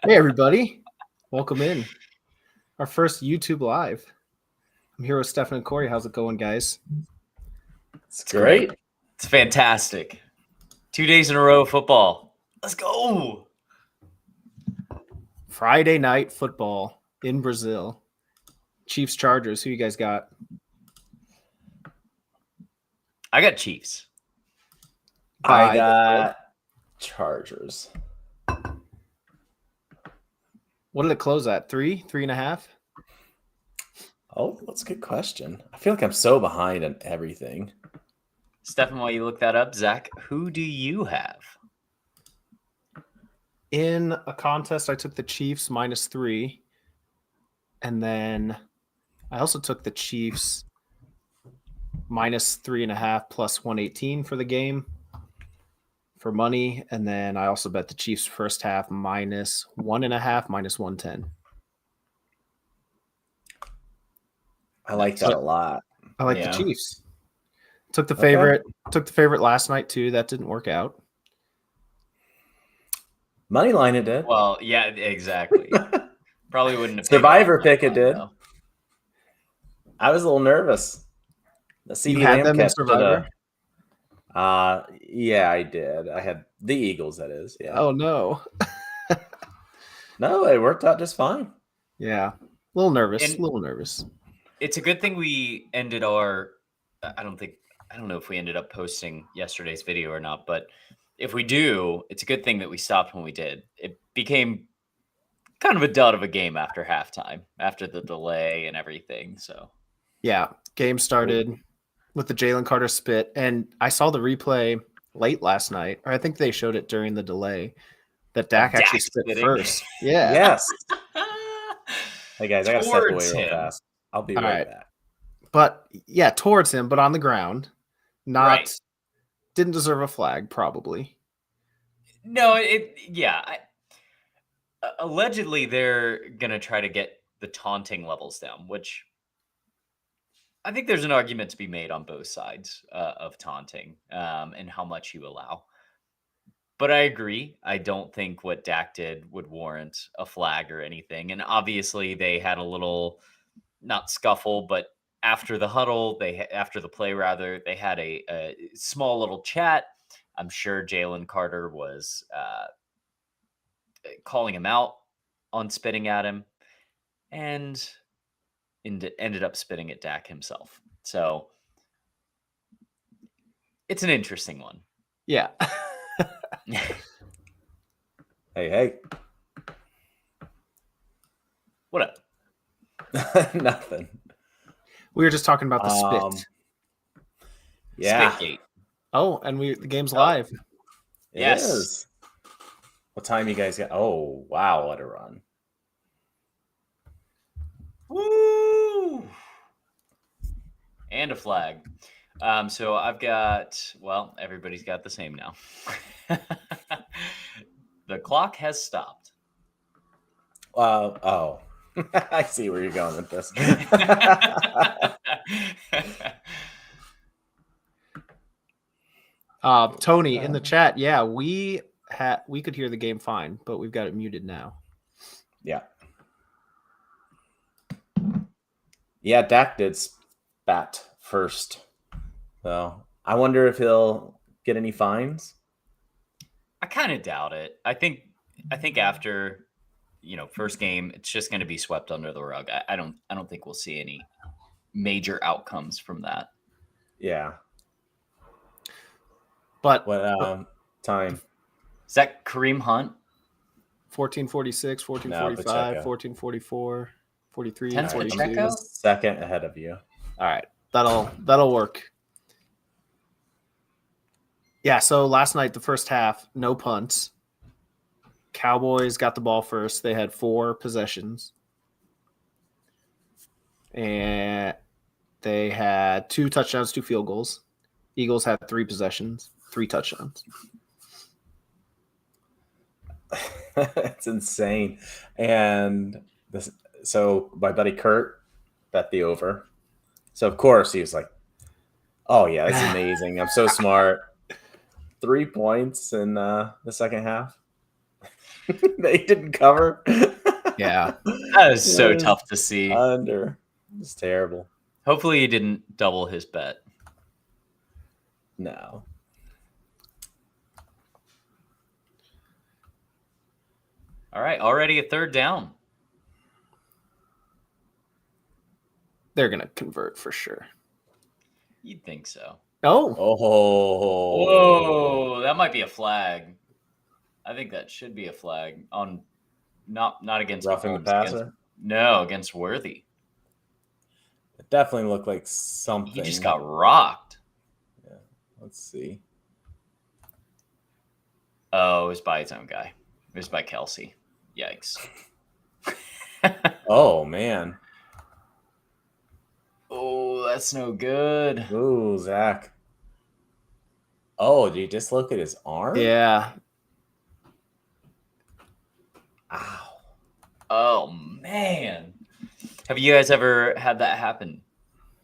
Hey, everybody. Welcome in. Our first YouTube Live. I'm here with Stefan and Corey. How's it going, guys? It's great. It's fantastic. 2 days in a row of football. Let's go. Friday night football in Brazil. Chiefs Chargers. Who you guys got? I got Chiefs. I got Chargers. What did it close at? 3.5? Oh, that's a good question. I feel like I'm so behind on everything. Stefan, while you look that up, Zach, who do you have? In a contest, I took the Chiefs -3. And then I also took the Chiefs -3.5 plus 118 for the game for money. And then I also bet the Chiefs first half -1.5, -110. I like that a lot. I like the Chiefs. Took the favorite. Took the favorite last night too. That didn't work out. Money line it did. Well, yeah, exactly. Probably wouldn't have. Survivor pick it did. Though. I was a little nervous. The CD you had them in Survivor? Yeah, I did. I had the Eagles, that is. Yeah. Oh, no. No, it worked out just fine. Yeah. A little nervous. It's a good thing we ended our I don't know if we ended up posting yesterday's video or not, but if we do, it's a good thing that we stopped when we did. It became kind of a dud of a game after halftime, after the delay and everything. So yeah, game started with the Jalen Carter spit, and I saw the replay late last night, or I think they showed it during the delay, that Dak actually spit first. Yeah. Yes. Hey guys, I gotta step away real fast. I'll be right back. But yeah, towards him, but on the ground. Didn't deserve a flag, probably. No, allegedly they're gonna try to get the taunting levels down, which I think there's an argument to be made on both sides of taunting and how much you allow. But I agree. I don't think what Dak did would warrant a flag or anything. And obviously they had a little, not scuffle, but after the huddle, after the play, rather, they had a small little chat. I'm sure Jalen Carter was calling him out on spitting at him and ended up spitting at Dak himself. So it's an interesting one. Yeah. Hey. What up? Nothing. We were just talking about the spit. Yeah. Spitgate. Oh, and the game's live. Yes. It is. What time you guys got? Oh, wow, what a run. Woo! And a flag. So I've got, everybody's got the same now. The clock has stopped. Oh. I see where you're going with this. Tony in the chat. Yeah, we could hear the game fine, but we've got it muted now. Yeah. Yeah, Dak did spat first. So I wonder if he'll get any fines. I kind of doubt it. I think after first game, it's just going to be swept under the rug. I don't think we'll see any major outcomes from that. Yeah. But what time? Is that Kareem Hunt? 14:46, 14:45, 14:44, 43, 42. Second ahead of you. All right. That'll work. Yeah, so last night, the first half, no punts. Cowboys got the ball first. They had 4 possessions. And they had 2 touchdowns, 2 field goals. Eagles had 3 possessions, 3 touchdowns. It's insane. And so my buddy Kurt bet the over. So, of course, he was like, oh, yeah, this is amazing. I'm so smart. 3 points in the second half. They didn't cover. Yeah. That is so It was tough to see. Under. It's terrible. Hopefully he didn't double his bet. No. All right, already a third down. They're going to convert for sure. You'd think so. Oh, Oh. Whoa, that might be a flag. I think that should be a flag on not against Roughing the Mahomes, passer? against Worthy. It definitely looked like something. He just got rocked. Yeah. Let's see. Oh, it was by his own guy. It was by Kelsey. Yikes. Oh, man. Oh, that's no good. Ooh, Zach. Oh, did he dislocate his arm? yeah. Ow. Oh, man. Have you guys ever had that happen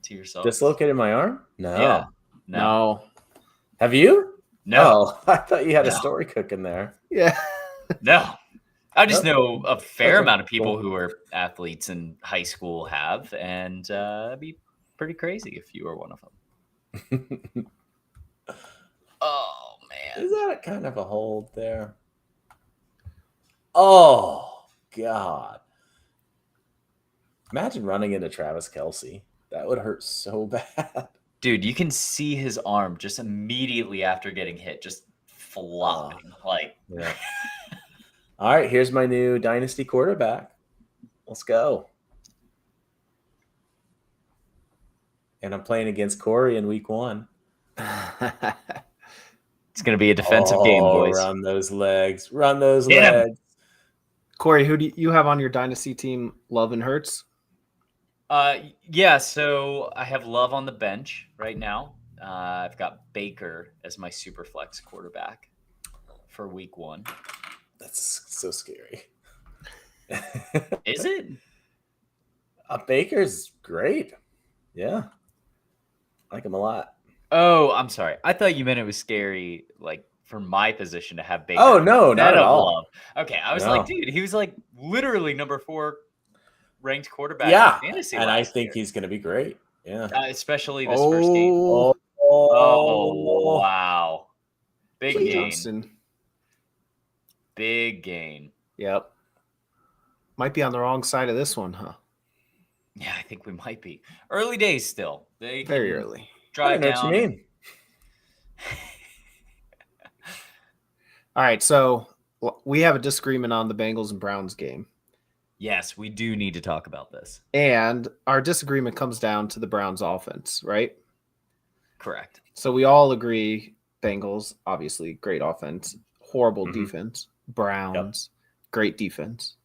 to yourself? Dislocated my arm? No. Yeah. No. Have you? No. Oh, I thought you had a No. story cooking there. Yeah. No. I just know a fair Okay, amount of people cool. who are athletes in high school have, and it'd be pretty crazy if you were one of them. Oh, man. Is that kind of a hold there? Oh, God. Imagine running into Travis Kelsey. That would hurt so bad. Dude, you can see his arm just immediately after getting hit, just flopping. Like, Yeah. All right, here's my new dynasty quarterback. Let's go. And I'm playing against Corey in week 1. it's going to be a defensive game, boys. Run those legs. Run those Get 'em. legs. Corey, who do you have on your dynasty team? Love and Hurts? Yeah, so I have Love on the bench right now. I've got Baker as my super flex quarterback for week 1. That's so scary. Is it? Baker's great. Yeah. I like him a lot. Oh, I'm sorry. I thought you meant it was scary, like for my position to have Baker. Oh, no, not instead at of all. Love. Okay, I was No. like, dude, he was like literally number 4 ranked quarterback Yeah. in fantasy. And I last think year. he's going to be great. Yeah. Especially this first game. Oh, Oh, wow. Big Jay gain. Johnston. Big gain. Yep. Might be on the wrong side of this one, huh? Yeah, I think we might be. Early days still. They Very can early. I drive know what down. you mean. All right, so we have a disagreement on the Bengals and Browns game. Yes, we do need to talk about this. And our disagreement comes down to the Browns offense, right? Correct. So we all agree Bengals, obviously, great offense, horrible Mhm. defense. Browns, great defense.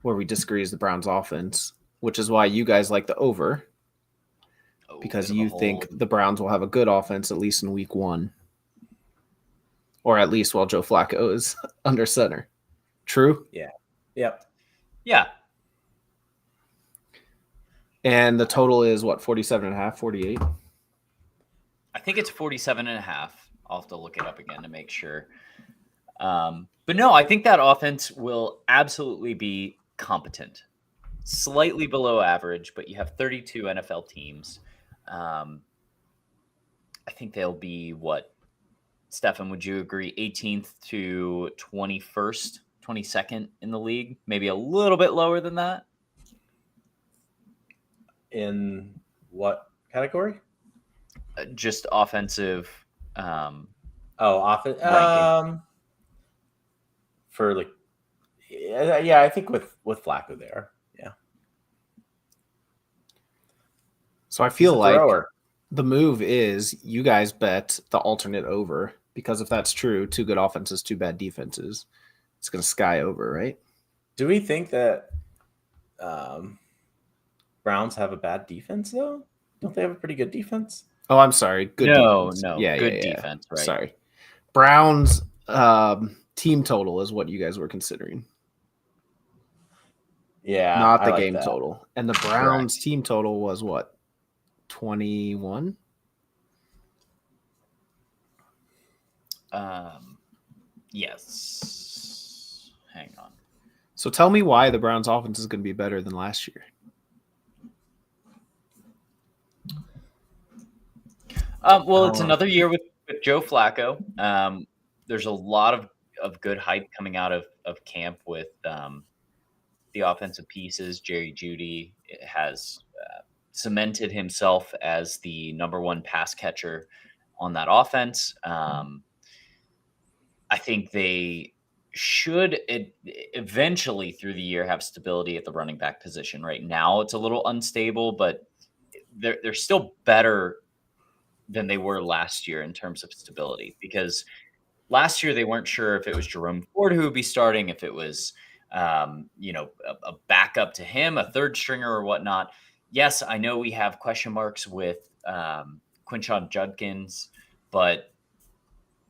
Where we disagree is the Browns offense, which is why you guys like the over, Oh, because bit of a you think hold. the Browns will have a good offense at least in week 1. Or at least while Joe Flacco is under center. True? Yep. Yeah. And the total is what, 47.5, 48? I think it's 47.5. I'll have to look it up again to make sure. But no, I think that offense will absolutely be competent. Slightly below average, but you have 32 NFL teams. I think they'll be what? Stefan, would you agree? 18th to 21st, 22nd in the league? Maybe a little bit lower than that? In what category? Just offensive. Oh, offense. Ranking. For like, yeah, I think with Flacco there. Yeah. So I feel He's a like thrower. the move is you guys bet the alternate over, because if that's true, 2 good offenses, 2 bad defenses, it's going to sky over, right? Do we think that Browns have a bad defense though? Don't they have a pretty good defense? Oh, I'm sorry. Good defense. No. Yeah, Good yeah. defense, right? Sorry. Browns team total is what you guys were considering, Yeah, not I the like game that. total. And the Browns team total was what? 21? Yes. So tell me why the Browns offense is going to be better than last year. Well, it's another year with Joe Flacco. There's a lot of good hype coming out of camp with the offensive pieces. Jerry Jeudy has cemented himself as the number one pass catcher on that offense. I think they should eventually through the year have stability at the running back position. Right now, it's a little unstable, but they're still better than they were last year in terms of stability, because last year they weren't sure if it was Jerome Ford who would be starting, if it was a backup to him, a third stringer or whatnot. Yes, I know we have question marks with Quinshon Judkins, but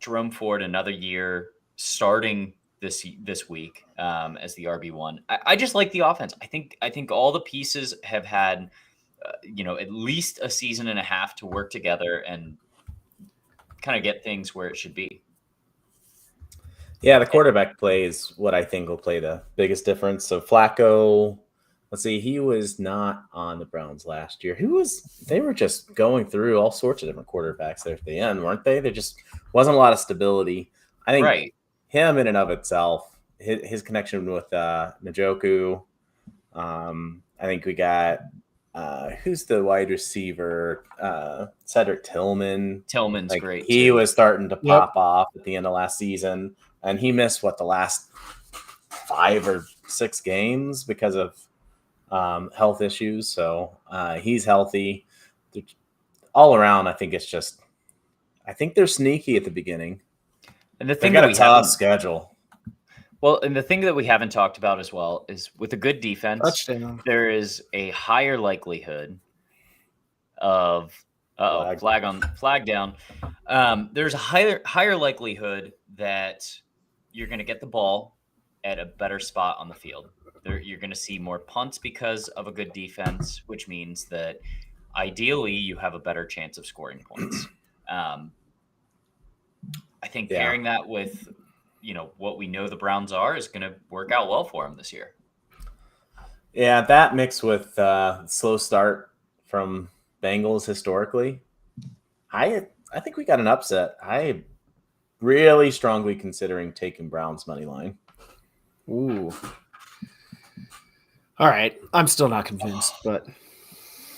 Jerome Ford another year starting this week as the RB1. I just like the offense. I think all the pieces have had at least a season and a half to work together and kind of get things where it should be. Yeah, the quarterback play is what I think will play the biggest difference. So Flacco, let's see, he was not on the Browns last year. They were just going through all sorts of different quarterbacks there at the end, weren't they? There just wasn't a lot of stability. I think him in and of itself, his connection with Njoku. I think we got who's the wide receiver? Cedric Tillman. Tillman's great. He was starting to pop off at the end of last season, and he missed the last 5 or 6 games because of health issues. So he's healthy. All around, I think they're sneaky at the beginning. And the thing they got a tough schedule. Well, and the thing that we haven't talked about as well is with a good defense, touchdown, there is a higher likelihood of flag down. There's a higher likelihood that you're going to get the ball at a better spot on the field. You're going to see more punts because of a good defense, which means that ideally you have a better chance of scoring points. I think pairing that with what we know the Browns are is going to work out well for them this year. Yeah, that mixed with slow start from Bengals historically, I think we got an upset. I really strongly considering taking Browns money line. Ooh. All right, I'm still not convinced, but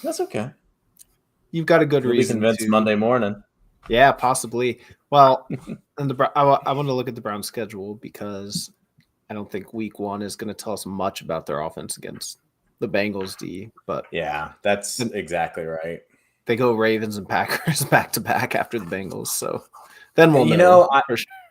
that's okay. You've got a good reason. Be convinced Monday morning. Yeah, possibly. Well, and I want to look at the Browns' schedule because I don't think Week 1 is going to tell us much about their offense against the Bengals D. But yeah, that's exactly right. They go Ravens and Packers back to back after the Bengals, so then we'll know.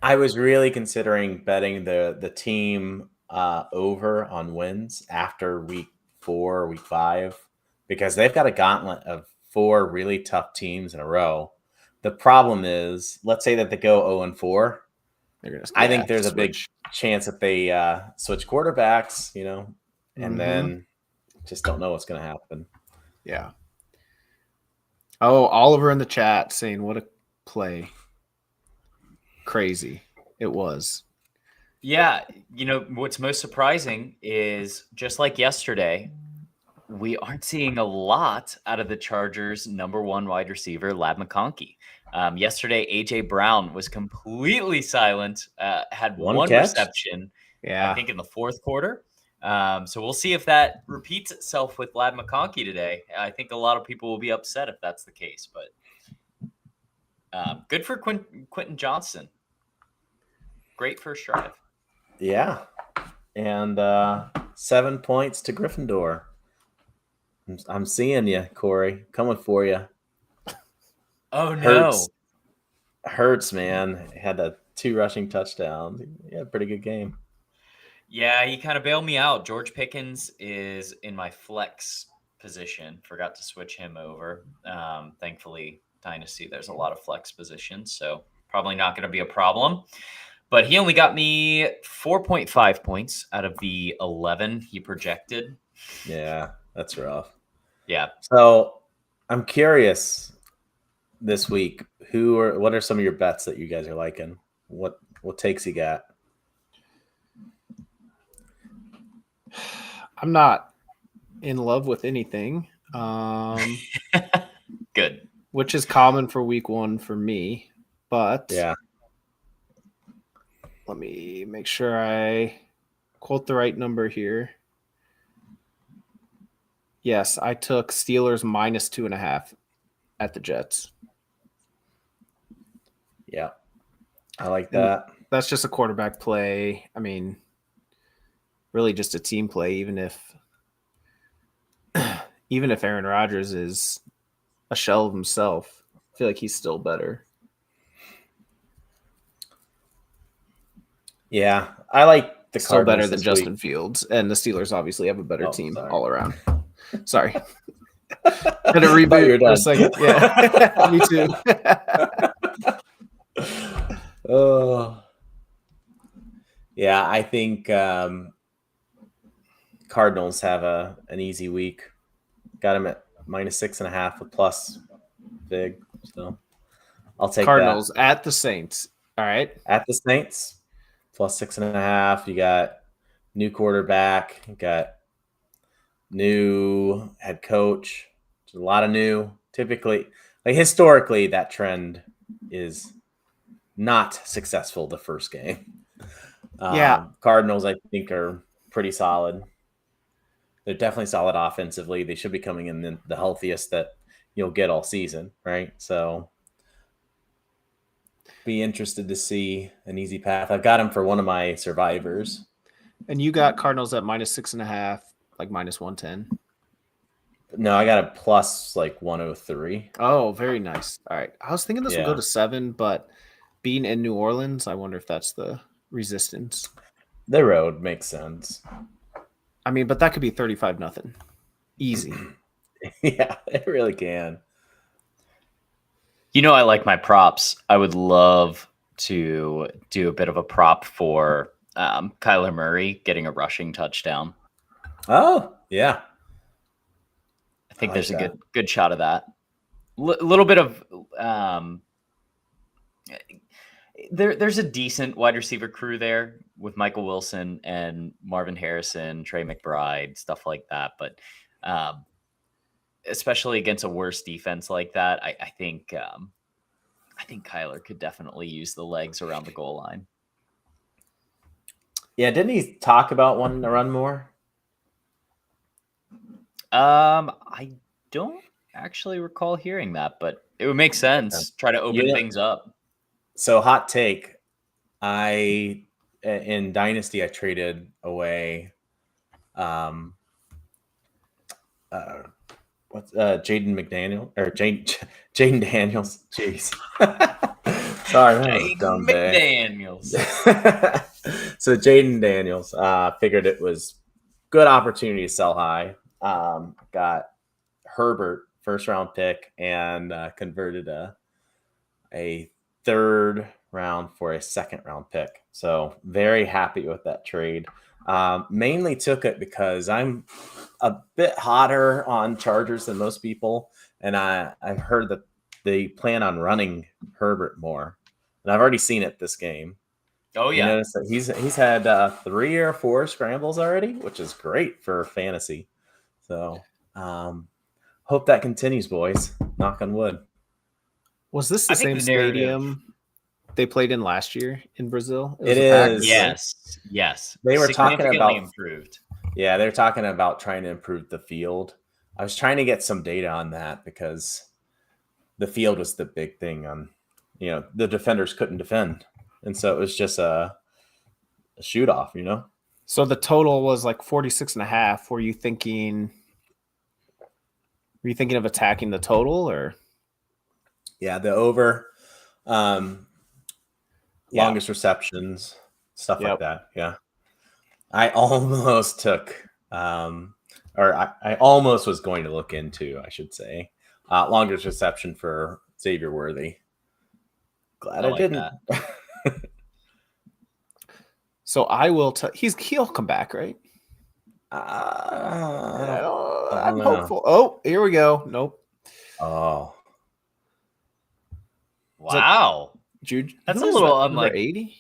I was really considering betting the team over on wins after Week 4 or Week 5 because they've got a gauntlet of 4 really tough teams in a row. The problem is, let's say that they go 0-4. I think there's a big chance that they switch quarterbacks, and then just don't know what's going to happen. Yeah. Oh, Oliver in the chat saying, what a play. Crazy. It was. Yeah. What's most surprising is just like yesterday, we aren't seeing a lot out of the Chargers' number 1 wide receiver, Ladd McConkey. Yesterday, A.J. Brown was completely silent, had one reception, I think, in the 4th quarter. So we'll see if that repeats itself with Ladd McConkey today. I think a lot of people will be upset if that's the case, but good for Quentin Johnston. Great first drive. Yeah. And 7 points to Gryffindor. I'm seeing you, Corey. Coming for you. Oh, no. Hurts, man. Had 2 rushing touchdowns. He had a pretty good game. Yeah, he kind of bailed me out. George Pickens is in my flex position. Forgot to switch him over. Thankfully, Dynasty, there's a lot of flex positions, so probably not going to be a problem. But he only got me 4.5 points out of the 11 he projected. Yeah, that's rough. Yeah. So I'm curious this week, what are some of your bets that you guys are liking? What takes you got? I'm not in love with anything, Good. which is common for week 1 for me. But Yeah. let me make sure I quote the right number here. Yes, I took Steelers minus 2.5 at the Jets. Yeah. I like that. That's just a quarterback play. I mean, really just a team play, even if Aaron Rodgers is a shell of himself. I feel like he's still better. Yeah. I like the Still Cardinals better than this Justin week. Fields. And the Steelers obviously have a better team sorry. all around. Sorry. Had to reboot for a second. Yeah. Me too. Yeah, I think Cardinals have an easy week. Got them at minus 6.5 with plus big. So I'll take Cardinals that. at the Saints. All right. At the Saints, plus 6.5. You got new quarterback. You got new head coach. There's a lot of new. Typically, like historically, that trend is not successful the first game. Yeah. Cardinals, I think, are pretty solid. They're definitely solid offensively. They should be coming in the healthiest that you'll get all season, right? So be interested to see an easy path. I've got him for one of my survivors. And you got Cardinals at minus 6.5, like minus 110. No, I got a plus like 103. Oh, very nice. All right. I was thinking this would go Yeah. to 7, but being in New Orleans, I wonder if that's the resistance. The road makes sense. I mean, but that could be 35-0. Easy. Yeah, it really can. You know, I like my props. I would love to do a bit of a prop for Kyler Murray getting a rushing touchdown. Oh, yeah. I think I like there's a that. good shot of that. Little bit of there's a decent wide receiver crew there with Michael Wilson and Marvin Harrison, Trey McBride, stuff like that. But especially against a worse defense like that, I think Kyler could definitely use the legs around the goal line. Yeah, didn't he talk about wanting to run more? I don't actually recall hearing that, but it would make sense. Try to open things up. So hot take. In Dynasty, I traded away Jaden McDaniel or Jaden Daniels. Jeez. Sorry, that was a dumb day. McDaniels. So Jaden Daniels, figured it was good opportunity to sell high. Got Herbert first round pick and converted a third round for a second round pick. So very happy with that trade. Mainly took it because I'm a bit hotter on Chargers than most people. And I've heard that they plan on running Herbert more. And I've already seen it this game. Oh, yeah. You notice that he's had 3 or 4 scrambles already, which is great for fantasy. So hope that continues, boys. Knock on wood. Was this the same stadium they played in last year in Brazil? It is. Yes. They were talking about improved. Yeah, they're talking about trying to improve the field. I was trying to get some data on that because the field was the big thing on, the defenders couldn't defend. And so it was just a shoot off, So the total was like 46.5. Were you thinking of attacking the total or? Yeah, the over, longest receptions, stuff like that. Yeah. I almost took, I almost was going to look into, I should say, longest reception for Xavier Worthy. Glad I didn't. So I will tell. He'll come back, right? I'm hopeful. Oh, here we go. Nope. Oh, wow, Jude. That's a little unlike 80.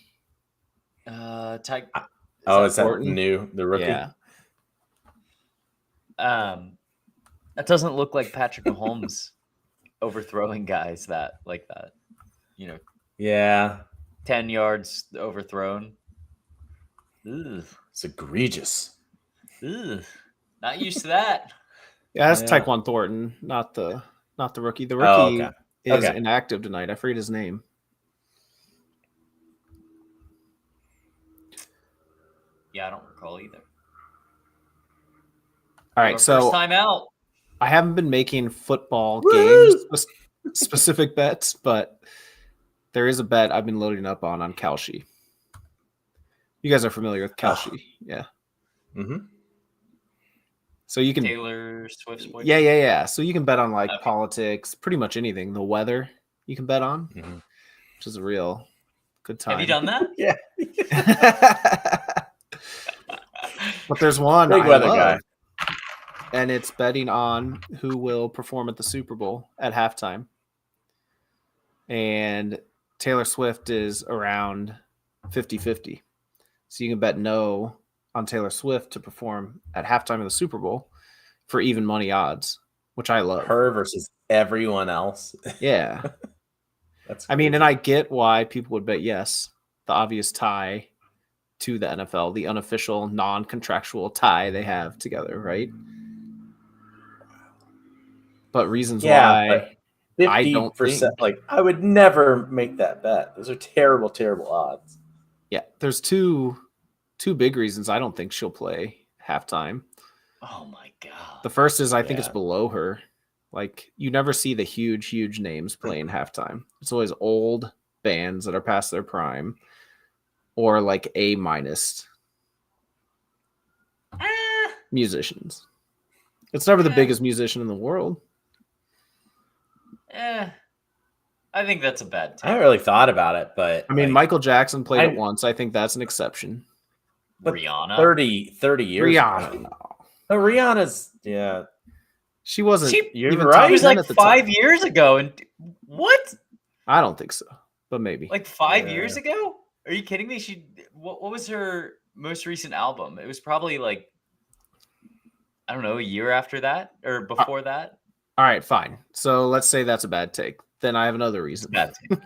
Is that the rookie? Yeah. That doesn't look like Patrick Mahomes overthrowing guys like that. Yeah, 10 yards overthrown. Ugh. it's egregious. Ugh. Not used to that. Yeah, that's Yeah. Tyquan Thornton, not the rookie. The rookie okay. is Okay. inactive tonight. I forget his name. Yeah, I don't recall either. All right, First so time out. I haven't been making football Woo! games specific bets, but there is a bet I've been loading up on Kalshi. You guys are familiar with Kalshi, yeah? Mm-hmm. So you can Taylor Swift's boyfriend. Yeah. So you can bet on like Okay. politics, pretty much anything. The weather you can bet on, Mm-hmm. which is a real good time. Have you done that? Yeah. But there's one Big I weather love, guy. and it's betting on who will perform at the Super Bowl at halftime. And Taylor Swift is around 50-50. So you can bet no on Taylor Swift to perform at halftime of the Super Bowl for even money odds, which I love. Her versus everyone else. Yeah. That's I mean, crazy. and I get why people would bet yes. The obvious tie to the NFL, the unofficial, non-contractual tie they have together, right? But reasons why but I don't 50%, think. like I would never make that bet. Those are terrible, terrible odds. Yeah, there's two big reasons I don't think she'll play halftime. Oh my god. The first is I think it's Yeah. below her. Like you never see the huge names playing halftime. It's always old bands that are past their prime or like A- musicians. It's never the Yeah. biggest musician in the world. I think that's a bad I take. haven't really thought about it, but I mean, like, Michael Jackson played it I- once. I think that's an exception. but Rihanna. 30 years Rihanna, ago. no. No, Rihanna's, yeah. she wasn't. You're even right. top It was 10 like at the 5 time. years ago. And what? I don't think so, but maybe. Like 5 Yeah. years ago? Are you kidding me? What was her most recent album? It was probably like, I don't know, a year after that or before that. All right, fine. So let's say that's a bad take. Then I have another reason. Bad take.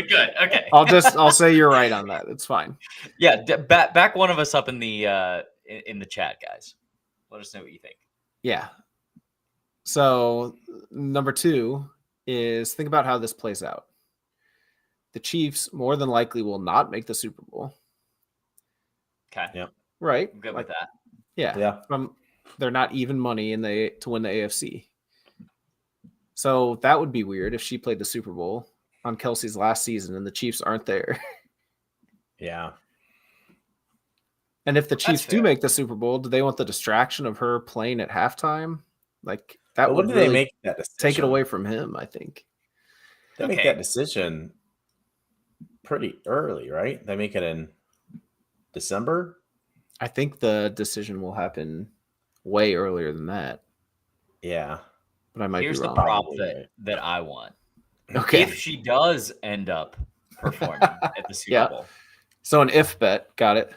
Good. Okay. I'll say you're right on that. It's fine. Yeah. Back one of us up in the chat, guys. Let us know what you think. Yeah. So number 2 is think about how this plays out. The Chiefs more than likely will not make the Super Bowl. Okay. Yeah. Right? I'm good Like, with that. yeah. Yeah. They're not even money to win the AFC. So that would be weird if she played the Super Bowl on Kelsey's last season and the Chiefs aren't there. Yeah. And if the Chiefs do fair. make the Super Bowl, do they want the distraction of her playing at halftime? Like that But would when do really they make that decision? take it away from him, I think. They make Okay. that decision pretty early, right? They make it in December. I think the decision will happen way earlier than that, Yeah. but I might Here's be the wrong. prop Probably. that I want. Okay. If she does end up performing at the Super Yeah. Bowl, So an if bet, got it.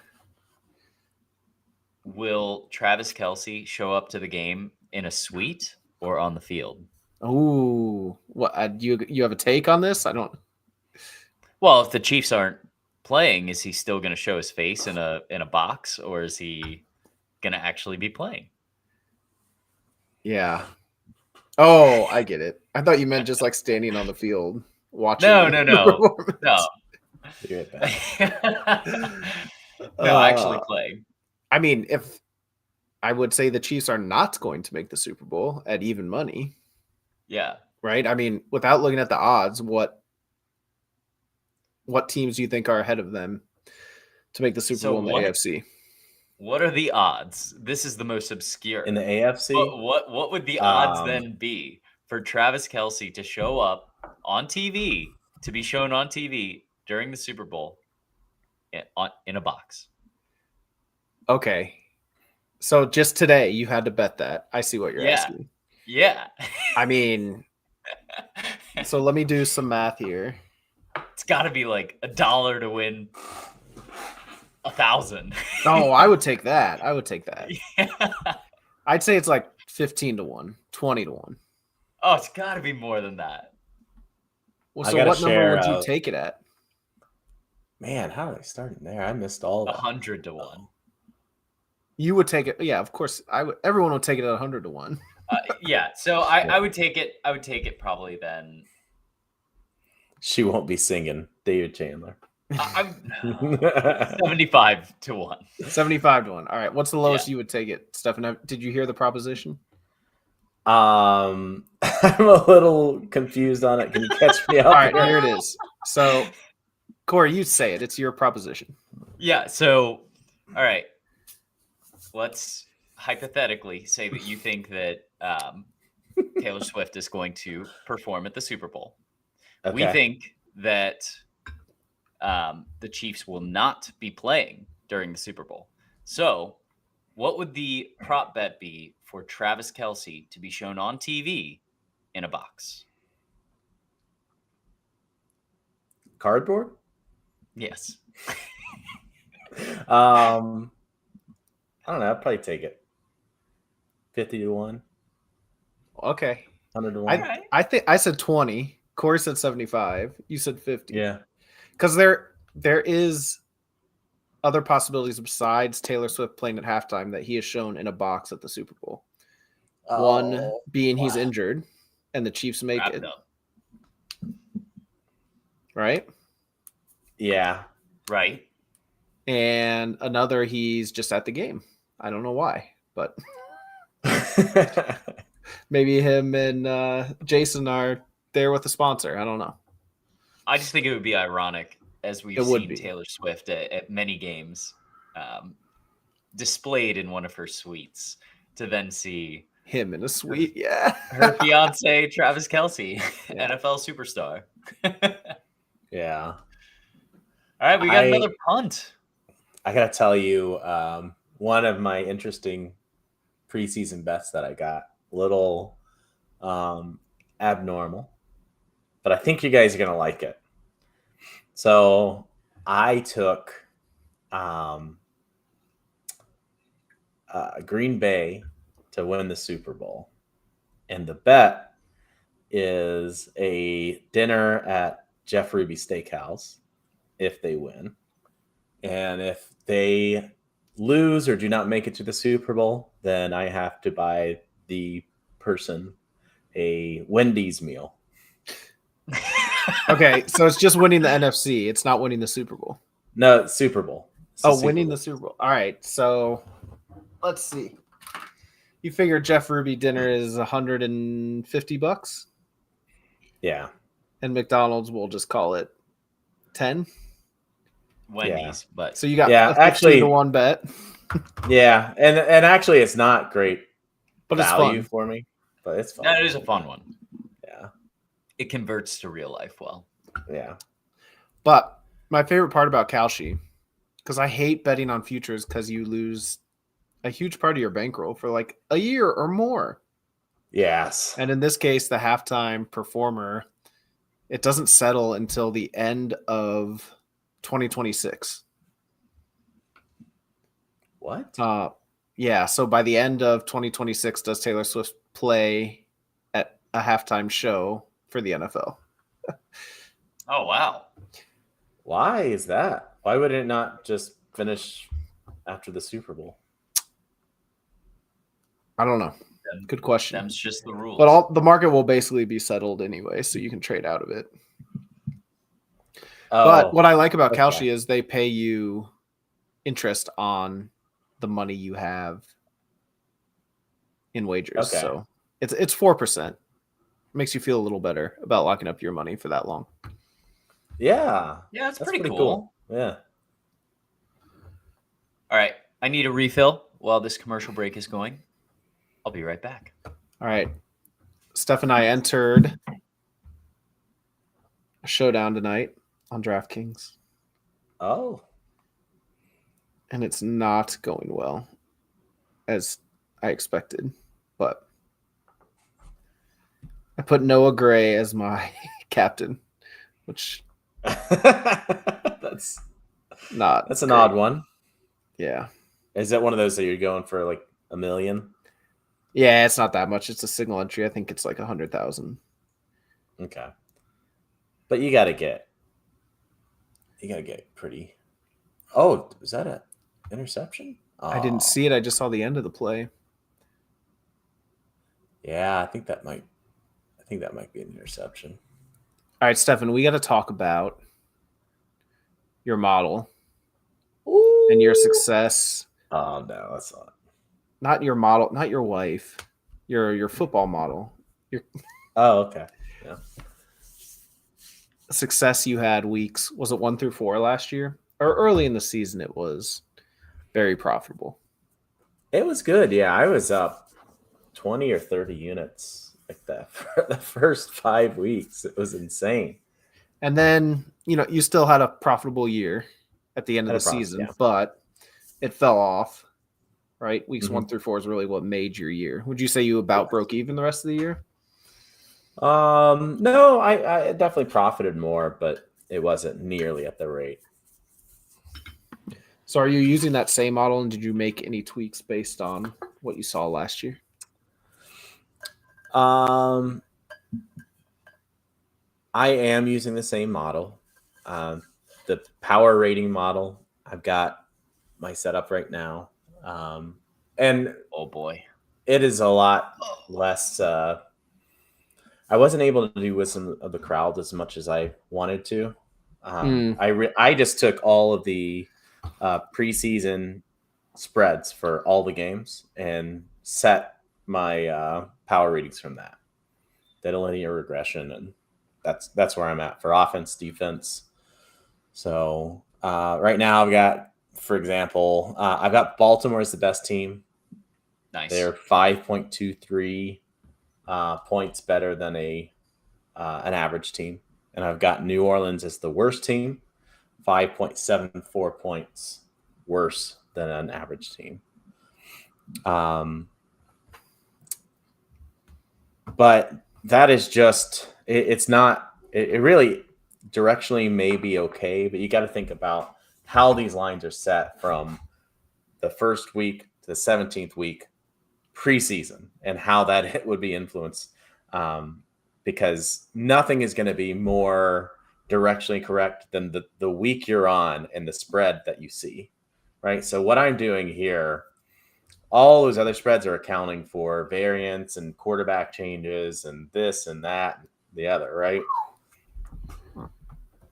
will Travis Kelce show up to the game in a suite or on the field? Ooh, what you have a take on this? I don't. Well, if the Chiefs aren't playing, is he still going to show his face in a box, or is he going to actually be playing? Yeah. Oh, I get it. I thought you meant just like standing on the field watching. No, the no. performance. No, Be right back. no, actually Uh, playing. I mean, if I would say the Chiefs are not going to make the Super Bowl at even money, Yeah. right? I mean, without looking at the odds, what teams do you think are ahead of them to make the Super So Bowl in the what- AFC? What are the odds? This is the most obscure. In the AFC, What would the odds Um, then be for Travis Kelce to show up on TV, to be shown on TV during the Super Bowl in a box? Okay. So just today you had to bet that. I see what you're Yeah. asking. Yeah. I mean, so let me do some math here. It's got to be like $1 to win 1,000. Oh, I would take that. I would take that. Yeah. I'd say it's like 15-1, 20-1. Oh, it's got to be more than that. Well, I so gotta what number share, would you take it at? Man, how did I start in there? I missed all that. 100-1. You would take it. Yeah, of course. Everyone would take it at 100-1. Yeah. So I would take it. I would take it probably then. She won't be singing David Chandler. I'm 75-1. 75-1. All right. What's the lowest Yeah. you would take it, Stefan? Did you hear the proposition? I'm a little confused on it. Can you catch me up? All right, here it is. So, Corey, you say it. It's your proposition. Yeah. So, all right. Let's hypothetically say that you think that Taylor Swift is going to perform at the Super Bowl. Okay. We think that the Chiefs will not be playing during the Super Bowl. So, what would the prop bet be for Travis Kelce to be shown on TV in a box? Cardboard? Yes. I don't know. I'd probably take it. 50-1, Okay. 100-1. I think I said 20. Corey said 75. You said 50. Yeah. Because there is other possibilities besides Taylor Swift playing at halftime that he has shown in a box at the Super Bowl. One being he's wow. injured and the Chiefs make Wrap it. up. Right? Yeah. Right. And another he's just at the game. I don't know why, but maybe him and Jason are there with a sponsor. I don't know. I just think it would be ironic, as we've It would seen be. Taylor Swift at many games displayed in one of her suites, to then see Him in a suite. Yeah. her fiance, Travis Kelce, Yeah. NFL superstar. Yeah. All right, we got another punt. I gotta tell you, one of my interesting preseason bets that I got, a little abnormal, but I think you guys are gonna like it. So I took Green Bay to win the Super Bowl, and the bet is a dinner at Jeff Ruby Steakhouse if they win. And if they lose or do not make it to the Super Bowl, then I have to buy the person a Wendy's meal. Okay, so it's just winning the NFC. It's not winning the Super Bowl. No, Super Bowl. It's the Super Winning Bowl. the Super Bowl. All right, so let's see. You figure Jeff Ruby dinner is $150, Yeah. and McDonald's will just call it 10. Wendy's, but So you got Yeah, a 15-1 bet, Yeah. And actually it's not great but it's value fun. for me, but it's fun. that is a fun one. Yeah. It converts to real life well. Yeah. But my favorite part about Kalshi, because I hate betting on futures because you lose a huge part of your bankroll for like a year or more. Yes. And in this case, the halftime performer, it doesn't settle until the end of 2026. What? Yeah, so by the end of 2026, does Taylor Swift play at a halftime show for the NFL? Oh wow. Why is that? Why would it not just finish after the Super Bowl? I don't know. Good question. Them's just the rules. But the market will basically be settled anyway, so you can trade out of it. But what I like about okay. Kalshi is they pay you interest on the money you have in wagers. Okay. So it's 4%. Makes you feel a little better about locking up your money for that long. Yeah. yeah, it's That's pretty cool. Yeah. All right, I need a refill while this commercial break is going. I'll be right back. All right. Steph and I entered a showdown tonight on DraftKings, Oh. and it's not going well as I expected. But I put Noah Gray as my captain, which that's that's an odd one. Yeah. Is that one of those that you're going for like $1 million? Yeah, it's not that much. It's a single entry. I think it's like 100,000. Okay. But you gotta get pretty. Oh, was that a interception? I didn't Oh, see it. I just saw the end of the play. yeah. I think that might be an interception. All right, Stefan, we got to talk about your model Ooh. and your success. Oh no, that's not. Not your model, not your wife. Your football model. Your Oh, okay. Yeah. success you had weeks. Was it 1 through 4 last year? Or early in the season it was very profitable. It was good. Yeah, I was up 20 or 30 units like that for the first 5 weeks. It was insane. And then, you still had a profitable year at the end of the season, yeah. but it fell off, right? Weeks Mhm. 1 through 4 is really what made your year. Would you say you about broke even the rest of the year? No, I definitely profited more, but it wasn't nearly at the rate. So are you using that same model, and did you make any tweaks based on what you saw last year? I am using the same model. The power rating model, I've got my setup right now. And Oh boy. it is a lot less. I wasn't able to do Wisdom of the Crowd as much as I wanted to. I just took all of the preseason spreads for all the games and set my power ratings from that. Did a linear regression, and that's where I'm at for offense, defense. So right now I've got, for example, I've got Baltimore as the best team. Nice. They're 5.23 points better than an average team, and I've got New Orleans as the worst team, 5.74 points worse than an average team. But that is just it's not. It really directionally may be okay, but you got to think about how these lines are set from the first week to the 17th week preseason and how that would be influenced, because nothing is going to be more directionally correct than the week you're on and the spread that you see, right? So what I'm doing here, all those other spreads are accounting for variance and quarterback changes and this and that and the other, right?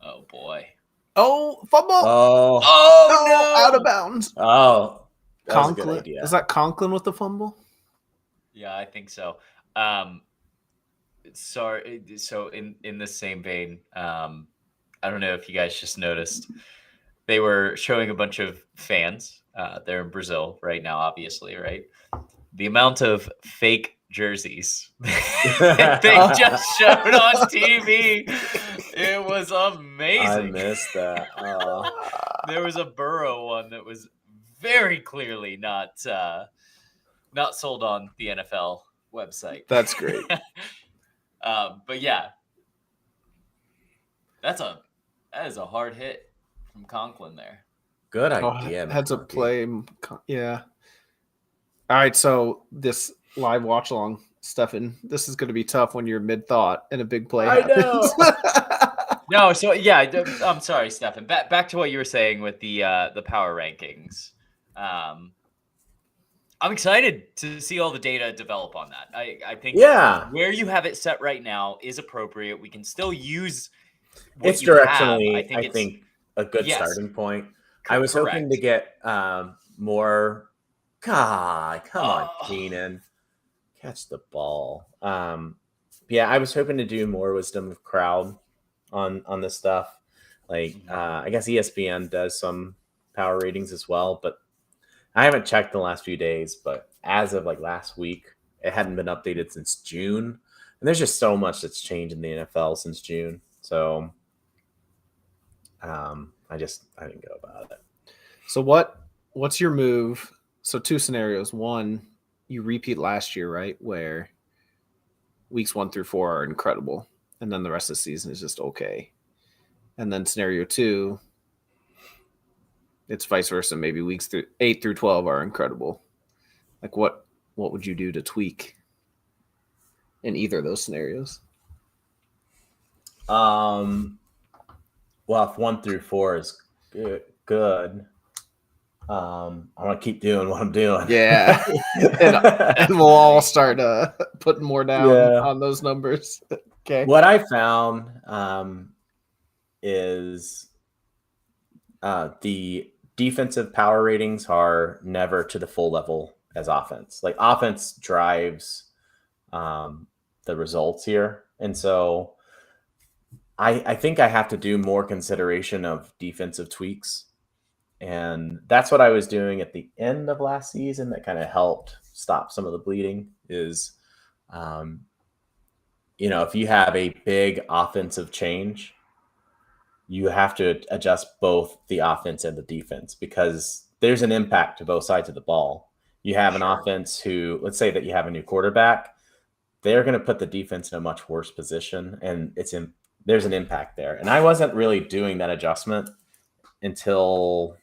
Oh boy. Oh, fumble! Oh, no! Out of bounds. Oh, that was a good Conklin. idea. Is that Conklin with the fumble? Yeah, I think so. Sorry. So in the same vein, I don't know if you guys just noticed, they were showing a bunch of fans. They're in Brazil right now, obviously, right? The amount of fake jerseys they just showed on TV, it was amazing. I missed that. There was a Burrow one that was very clearly not sold on the NFL website. That's great. But yeah, that is a hard hit from Conklin there. Good idea. Heads up McConkey. play. Yeah. All right. So this live watch along, Stefan, this is going to be tough when you're mid thought and a big play happens. No, so yeah, I'm sorry, Stefan. Back to what you were saying with the power rankings. I'm excited to see all the data develop on that. I think where you have it set right now is appropriate. We can still use it's directionally, I think a good starting point. I was hoping to get more. God, come on, Keenan. Catch the ball. Yeah, I was hoping to do more Wisdom of Crowd on this stuff. Like, I guess ESPN does some power ratings as well, but I haven't checked the last few days. But as of like last week, it hadn't been updated since June, and there's just so much that's changed in the NFL since June. So, I didn't go about it. So what's your move? So two scenarios. One, you repeat last year, right? Where weeks 1 through 4 are incredible, and then the rest of the season is just okay. And then scenario 2, it's vice versa. Maybe weeks 8 through 12 are incredible. Like what what would you do to tweak in either of those scenarios? Well, if 1 through 4 is good, I'm gonna keep doing what I'm doing. Yeah. And we'll all start putting more down Yeah. on those numbers. Okay. What I found is the defensive power ratings are never to the full level as offense. Like offense drives the results here, and so I think I have to do more consideration of defensive tweaks. And that's what I was doing at the end of last season that kind of helped stop some of the bleeding is, if you have a big offensive change, you have to adjust both the offense and the defense because there's an impact to both sides of the ball. You have an offense who, let's say that you have a new quarterback, they're going to put the defense in a much worse position, and there's an impact there. And I wasn't really doing that adjustment until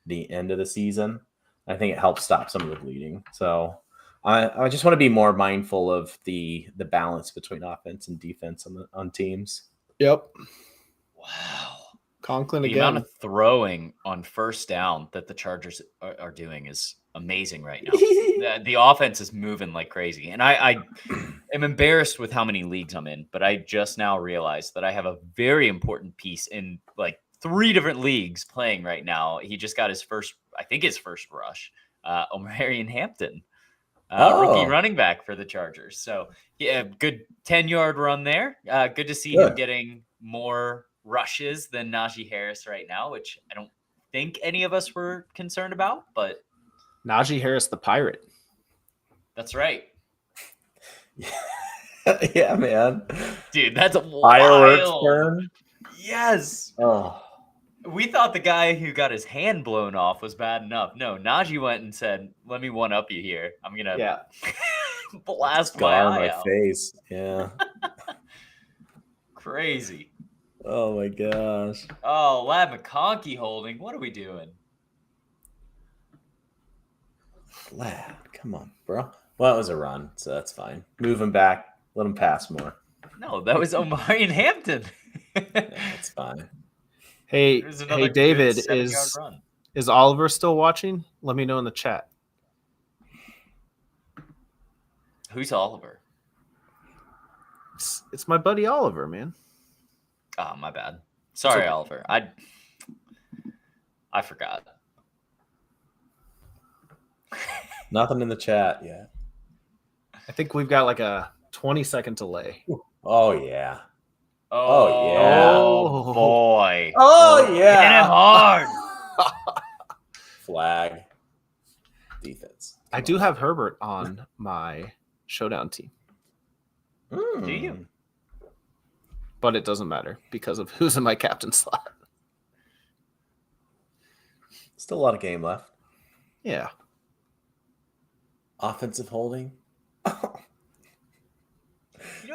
the end of the season. I think it helps stop some of the bleeding. So I just want to be more mindful of the balance between offense and defense on teams. Yep. Wow. Conklin The again. amount of throwing on first down that the Chargers are doing is amazing right now. The offense is moving like crazy. And I am embarrassed with how many leagues I'm in, but I just now realized that I have a very important piece in like 3 different leagues playing right now. He just got his first rush. Omarion Hampton, rookie running back for the Chargers. So yeah, good 10-yard run there. Good to see him getting more rushes than Najee Harris right now, which I don't think any of us were concerned about, but Najee Harris, the Pirate. that's right. Yeah, man. Dude, that's a Fireworks wild. burn. Yes. Oh, We thought the guy who got his hand blown off was bad enough. No, Najee went and said, "Let me one up you here. I'm gonna blast my scar on eye my out." face. Yeah. Crazy. Oh my gosh. Oh, Lad McConkey holding. What are we doing? Lad, come on, bro. Well, it was a run, so that's fine. Move him back. Let him pass more. No, that was Omarion Hampton. Yeah, that's fine. Hey, There's another hey, good David, 7-yard run. is Oliver still watching? Let me know in the chat. Who's Oliver? It's my buddy Oliver, man. Oh, my bad. Sorry, Oliver. I forgot. Nothing in the chat yet. I think we've got like a 20-second delay. Oh yeah. Oh, yeah. Oh, boy. Oh Hit him yeah. hard. Flag. Defense. I do have Herbert on my showdown team, Do you? but it doesn't matter because of who's in my captain slot. Still a lot of game left. Yeah. Offensive holding.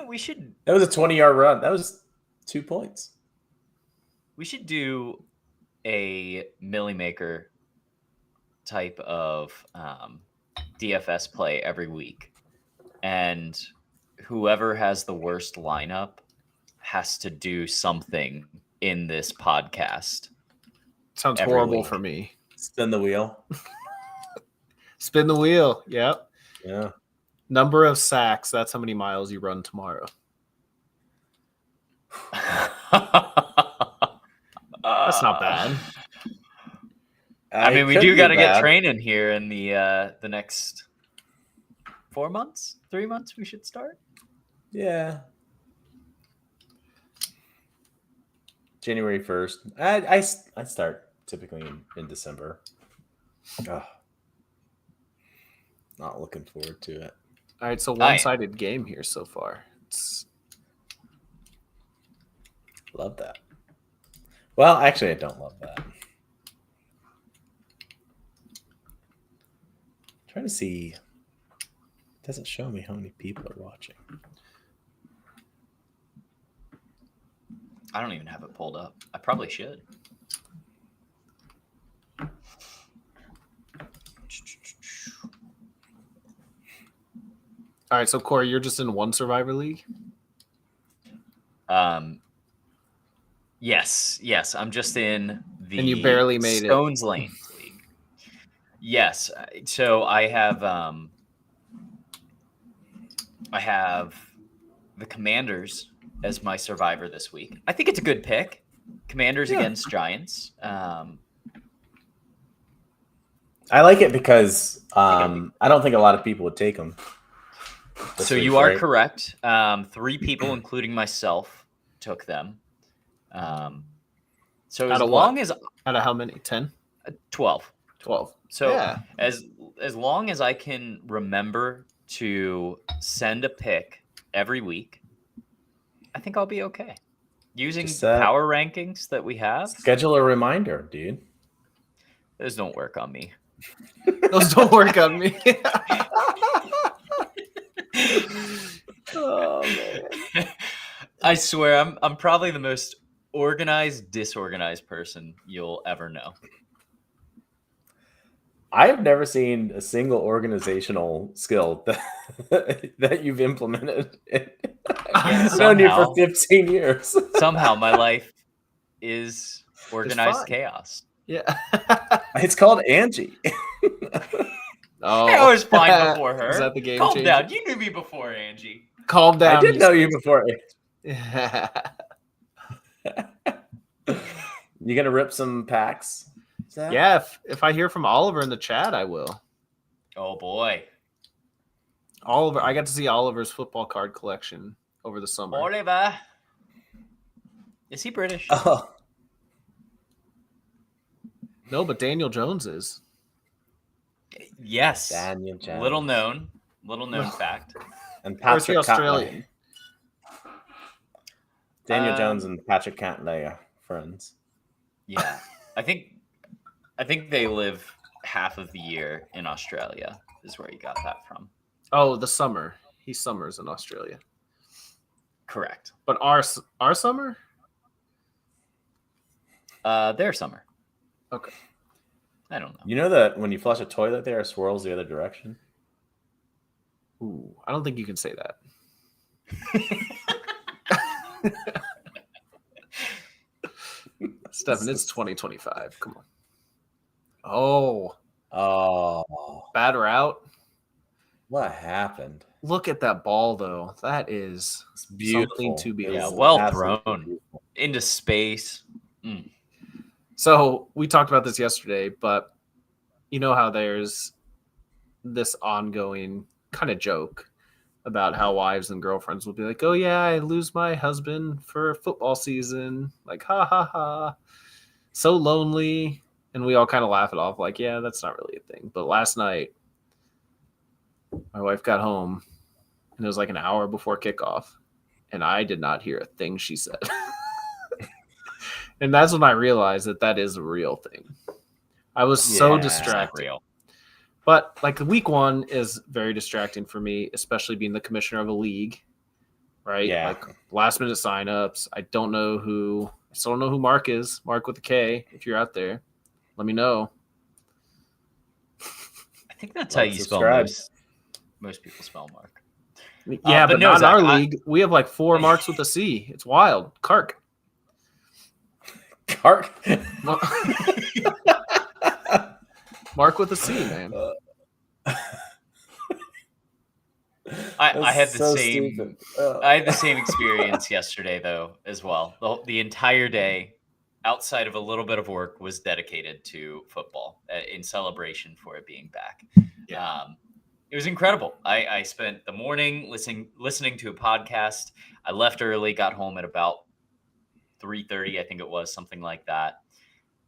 We should That was a 20-yard run. That was 2 points. do a Millie Maker type of DFS play every week, and whoever has the worst lineup has to do something in this podcast. Sounds Every horrible week. for me. Spin the wheel. Spin the wheel. Yep. Yeah. Number of sacks. That's how many miles you run tomorrow. That's not bad. I mean, we could do be got to get bad. training here in the next 4 months, 3 months. We should start. Yeah. January 1st. I start typically in December. Oh, not looking forward to it. All right, so one-sided game here so far. Love that. Well, actually, I don't love that. Trying to see. It doesn't show me how many people are watching. I don't even have it pulled up. I probably should. All right, so Corey, you're just in one Survivor League? Yes. I'm just in the And you barely made it. Stones Lane League. Yes. So I have the Commanders as my survivor this week. I think it's a good pick. Commanders against Giants. I like it because I don't think a lot of people would take them. So you are correct. 3 people, including myself, took them. So as long as out of how many? 10? 12. 12. So yeah. as long as I can remember to send a pick every week, I think I'll be okay. Using power rankings that we have. Schedule a reminder, dude. Those don't work on me. Those don't work on me. Oh man. I swear I'm probably the most organized, disorganized person you'll ever know. I've never seen a single organizational skill that you've implemented. I've known you for 15 years. Somehow my life is organized chaos. Yeah. It's called Angie. Oh, I was fine before her. Is that the game Calm changer? down. You knew me before, Angie. Calm down. I did know you before. You gonna rip some packs? Yeah, if I hear from Oliver in the chat, I will. Oh boy, Oliver! I got to see Oliver's football card collection over the summer. Oliver, is he British? Oh. No, but Daniel Jones is. Yes, Daniel Jones. Little known fact. And Patrick Australian. Daniel Jones and Patrick Cantlay are friends. Yeah, I think they live half of the year in Australia. Is where he got that from. Oh, the summer. He summers in Australia. Correct. But our summer? Their summer. Okay. I don't know. You know that when you flush a toilet, there swirls the other direction. Ooh, I don't think you can say that. Stefan, it's 2025. Come on. Oh. Bad route. What happened? Look at that ball, though. That is something to be. Yeah, well thrown into space. Mm. So we talked about this yesterday, but you know how there's this ongoing kind of joke about how wives and girlfriends will be like, oh yeah, I lose my husband for football season. Like, ha ha ha. So lonely. And we all kind of laugh it off like, yeah, that's not really a thing. But last night, my wife got home and it was like an hour before kickoff. And I did not hear a thing she said. And that's when I realized that is a real thing. I was so distracted. Real. But like week 1 is very distracting for me, especially being the commissioner of a league, right? Yeah. Like last minute signups. I still don't know who Mark is. Mark with a K. If you're out there, let me know. I think that's how you spell most people spell Mark. Yeah, but not in our league. We have like 4 Marks with a C. It's wild. Kark. Mark with a C, man. I had the same. I had the same experience yesterday, though, as well. The entire day, outside of a little bit of work, was dedicated to football in celebration for it being back. Yeah. It was incredible. I spent the morning listening to a podcast. I left early, got home at about 3:30, I think it was, something like that.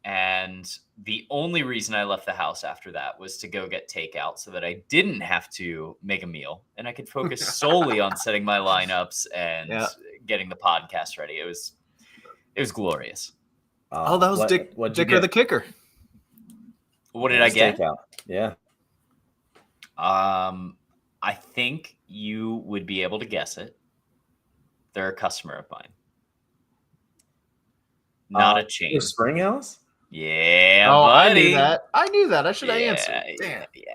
And the only reason I left the house after that was to go get takeout so that I didn't have to make a meal and I could focus solely on setting my lineups and getting the podcast ready. It was glorious. That was Dicker the kicker. What did I get? Takeout. Yeah. I think you would be able to guess it. They're a customer of mine. Not a chain. Springhouse? Yeah, buddy. I knew that. I should have answered. Damn. Yeah.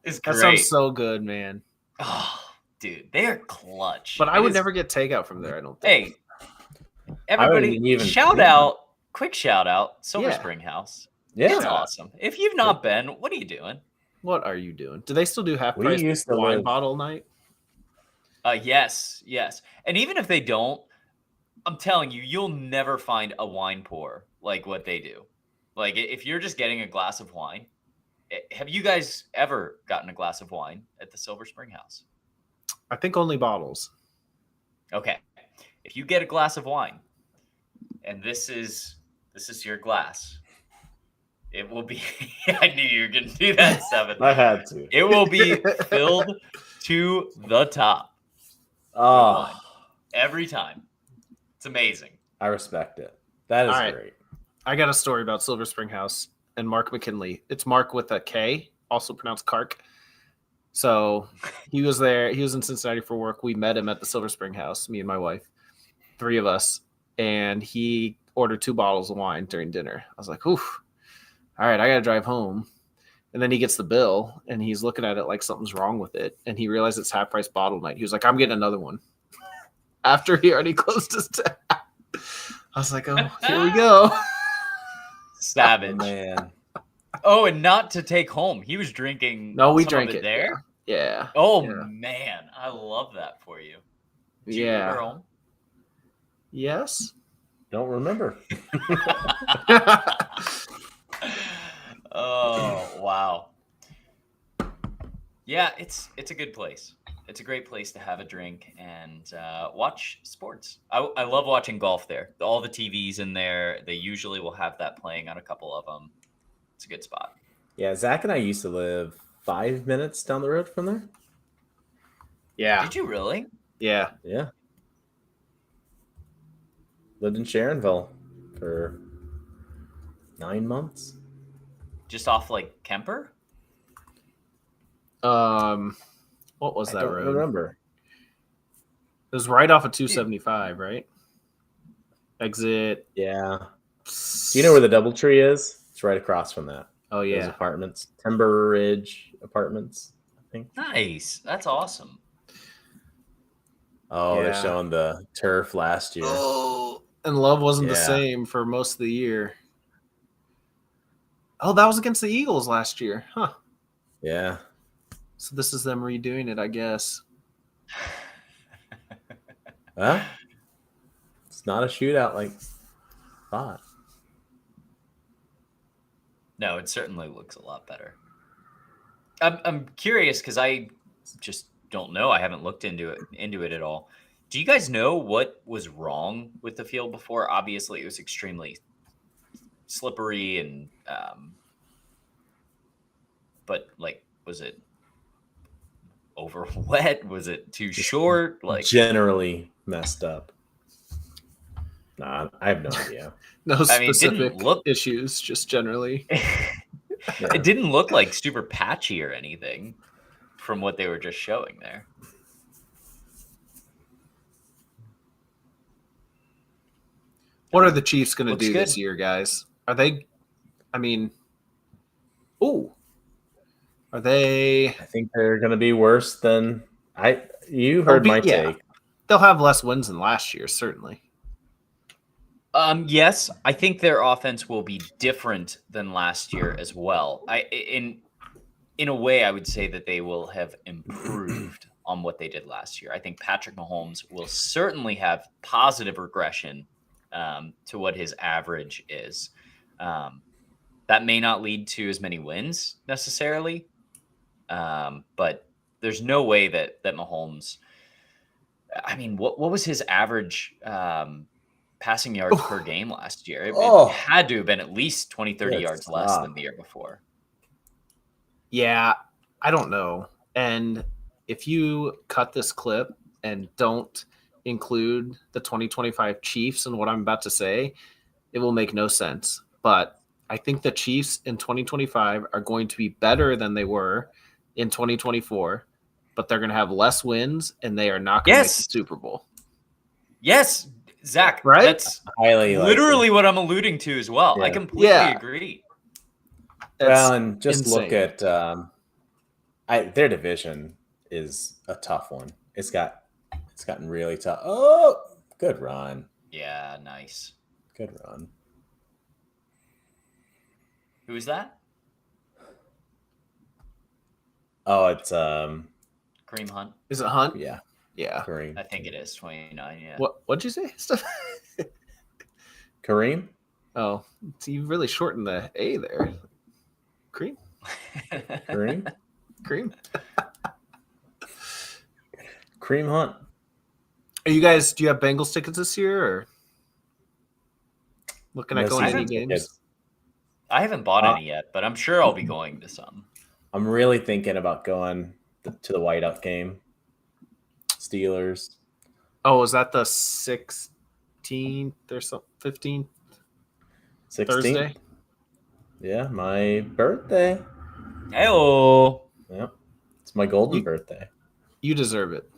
It's That great. sounds so good, man. Oh, dude, they are clutch. But I It would is- never get takeout from there. I don't think. Hey, everybody, even shout think about out, quick shout out, Silver Yeah. Spring House. Yeah. It's awesome. If you've not been, what are you doing? What are you doing? Do they still do half We price used to wine live- bottle night? Yes. And even if they don't, I'm telling you, you'll never find a wine pour like what they do. Like if you're just getting a glass of wine, have you guys ever gotten a glass of wine at the Silver Spring House? I think only bottles. Okay. If you get a glass of wine and this is your glass, it will be I knew you were gonna do that, Seven. I had to. It will be filled to the top Oh, every time. It's amazing. I respect it. That is All right. great. I got a story about Silver Spring House and Mark McKinley. It's Mark with a K, also pronounced Kark. So he was there. He was in Cincinnati for work. We met him at the Silver Spring House, me and my wife, 3 of us. And he ordered 2 bottles of wine during dinner. I was like, oof, all right, I got to drive home. And then he gets the bill and he's looking at it like something's wrong with it. And he realized it's half price bottle night. He was like, I'm getting another one. After he already closed his tab. I was like, oh, here we go. Savage. Man. Oh, and not to take home. He was drinking. No, we some of drank it there. Yeah. Oh Yeah. man, I love that for you. Did you Yeah. bring her home? Yes. Don't remember. Oh wow. Yeah, it's a good place. It's a great place to have a drink and watch sports. I love watching golf there. All the TVs in there, they usually will have that playing on a couple of them. It's a good spot. Yeah, Zach and I used to live 5 minutes down the road from there. Yeah. Did you really? Yeah. Yeah. Lived in Sharonville for 9 months. Just off like Kemper? What was I that don't road? remember. It was right off of 275, right? Exit. Yeah. Do you know where the DoubleTree is? It's right across from that. Oh Those yeah. apartments. Timber Ridge Apartments, I think. Nice. That's awesome. Oh, they're Yeah. showing the turf last year. Oh, and Love wasn't the Yeah. same for most of the year. Oh, that was against the Eagles last year, huh? Yeah. So this is them redoing it, I guess. Well, it's not a shootout like thought. No, it certainly looks a lot better. I'm curious because I just don't know. I haven't looked into it at all. Do you guys know what was wrong with the field before? Obviously, it was extremely slippery and but like, was it over wet? Was it too short? Like, Generally messed up. Nah, I have no idea. No I mean, it didn't specific look- issues, just generally. Yeah. it didn't look like super patchy or anything from what they were just showing there. What are the Chiefs going to Looks do this good. year, guys? Are they? I mean, ooh, are they? I think they're going to be worse than you heard my yeah. take. They'll have less wins than last year, certainly. Yes, I think their offense will be different than last year as well. In a way, I would say that they will have improved on what they did last year. I think Patrick Mahomes will certainly have positive regression to what his average is. That may not lead to as many wins necessarily, but there's no way that Mahomes. I mean, what was his average passing yards per game last year? It had to have been at least 20, 30 Good yards less stuff. than the year before. Yeah, I don't know. And if you cut this clip and don't include the 2025 Chiefs and what I'm about to say, it will make no sense. But I think the Chiefs in 2025 are going to be better than they were in 2024, but they're going to have less wins and they are not going to make the Yes. Super Bowl. Yes, Zach, Right? that's Highly likely. literally what I'm alluding to as well. I Yeah. completely Yeah. agree. That's Well, and just look insane. at their division is a tough one. It's gotten really tough. Oh, good run. Yeah, nice. Good run. Who is that? Oh, it's Kareem Hunt. Is it Hunt? yeah, Yeah. Kareem. I think it is 29. Yeah. What'd you say? Stuff. Kareem? Oh, so you really shortened the A there. Cream? Kareem? Cream? Kareem Hunt. Are you guys, do you have Bengals tickets this year or looking at No going to any season games? tickets. I haven't bought any yet, but I'm sure I'll be going to some. I'm really thinking about going to the Whiteout game. Steelers. Oh, is that the 16th or something? 15th? 16th. Thursday? Yeah, my birthday. Heyo. Yep. It's my golden You- birthday. You deserve it.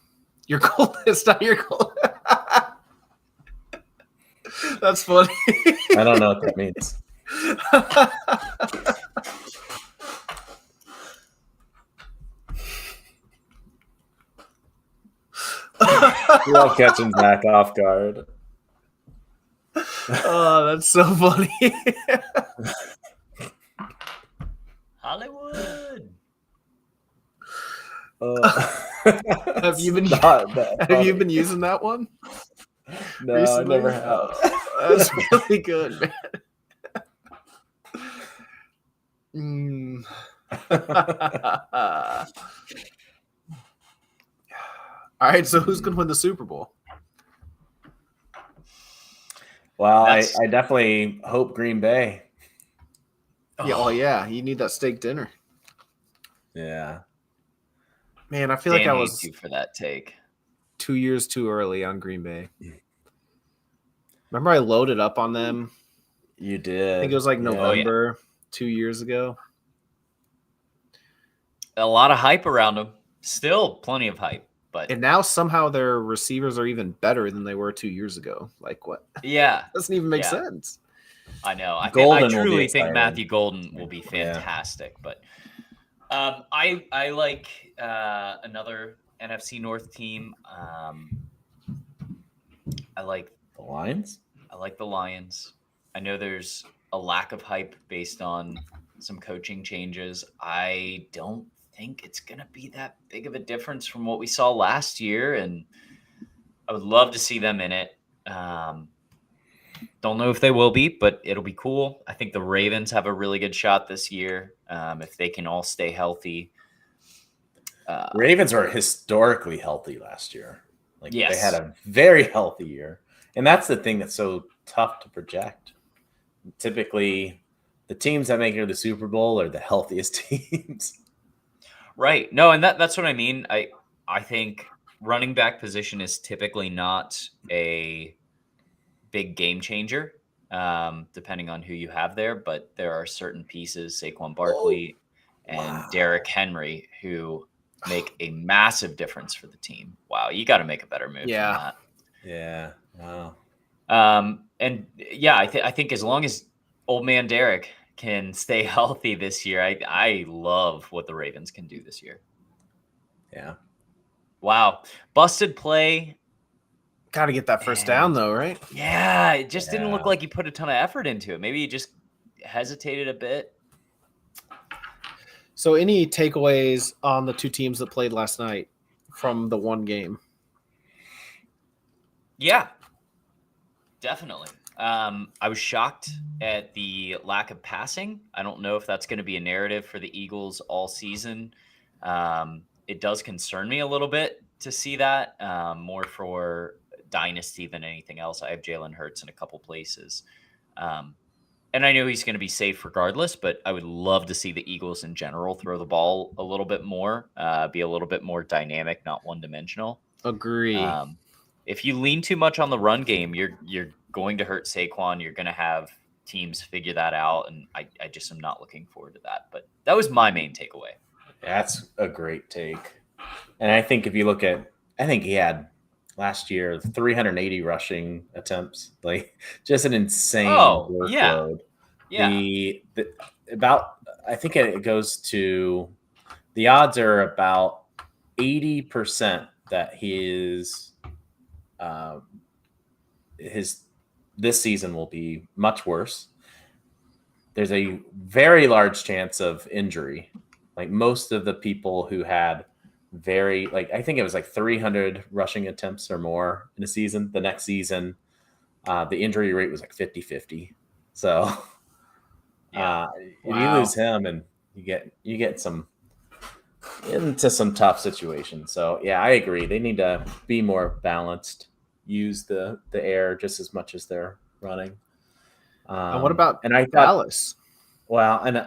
You're cold. It's not your cold. That's funny. I don't know what that means. Love catching Zach off guard. Oh, that's so funny. Hollywood. Have you been Not that Have you funny. been using that one? No, recently? I never have. That's really good, man. Mm. All right, so who's going to win the Super Bowl? Well, That's- I definitely hope Green Bay. Yeah, oh yeah, you need that steak dinner. Yeah. Man, I feel like I Damn was you for that take. 2 years too early on Green Bay. Remember I loaded up on them? You did. I think it was like Yeah. November 2 years ago. A lot of hype around them. Still plenty of hype, but And now somehow their receivers are even better than they were 2 years ago. Like what? yeah, Doesn't even make Yeah. sense. I know. I Golden will be truly think exciting. Matthew Golden will be Yeah. fantastic. But I like another NFC North team. I like The Lions? the Lions. I know there's a lack of hype based on some coaching changes. I don't think it's going to be that big of a difference from what we saw last year, and I would love to see them in it. Don't know if they will be, but it'll be cool. I think the Ravens have a really good shot this year if they can all stay healthy. Ravens were historically healthy last year. Like Yes. they had a very healthy year. And that's the thing that's so tough to project. Typically, the teams that make it to the Super Bowl are the healthiest teams. Right. No, and that's what I mean. I think running back position is typically not a big game changer, depending on who you have there. But there are certain pieces, Saquon Barkley and Wow. Derrick Henry, who make a massive difference for the team. Wow, you got to make a better move Yeah. than that. Yeah. Wow. And yeah, I think as long as old man Derek can stay healthy this year, I love what the Ravens can do this year. Yeah. Wow. Busted play. Got to get that first Man. down though, right? Yeah, it just didn't look Yeah. like he put a ton of effort into it. Maybe he just hesitated a bit. So any takeaways on the two teams that played last night from the one game? Yeah, definitely. I was shocked at the lack of passing. I don't know if that's going to be a narrative for the Eagles all season. It does concern me a little bit to see that, more for dynasty than anything else. I have Jalen Hurts in a couple places. And I know he's going to be safe regardless, but I would love to see the Eagles in general throw the ball a little bit more, be a little bit more dynamic, not one-dimensional. Agree. If you lean too much on the run game, you're going to hurt Saquon. You're going to have teams figure that out, and I just am not looking forward to that. But that was my main takeaway. That's a great take. And I think if you look at, I think he had last year 380 rushing attempts, like just an insane workload. Yeah. I think it goes to the odds are about 80% that his this season will be much worse. There's a very large chance of injury. Like most of the people who had I think it was like 300 rushing attempts or more in a season. The next season, the injury rate was like 50-50. So if you lose him and you get into some tough situations. So yeah, I agree. They need to be more balanced, use the air just as much as they're running. And what about I thought, Dallas? well, and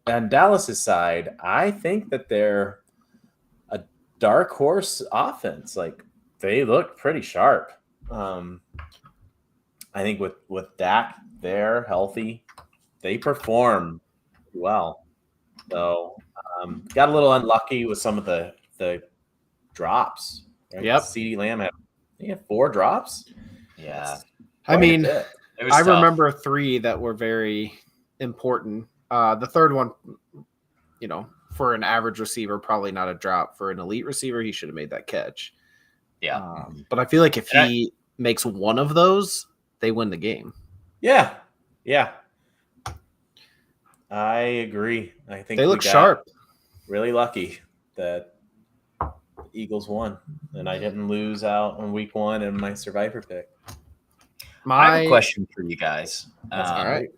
on Dallas's side, I think that they're a dark horse offense. Like they look pretty sharp. I think with Dak there healthy, they perform well. So got a little unlucky with some of the drops. Right? Yep. CeeDee Lamb had 4 drops. Yeah. I mean, It was I tough. remember 3 that were very important. The third one, for an average receiver, probably not a drop. For an elite receiver, he should have made that catch. Yeah. But I feel like if he makes one of those, they win the game. Yeah. I agree. I think they look sharp. Really lucky that the Eagles won, and I didn't lose out on week 1 in my survivor pick. I have a question for you guys. That's all right.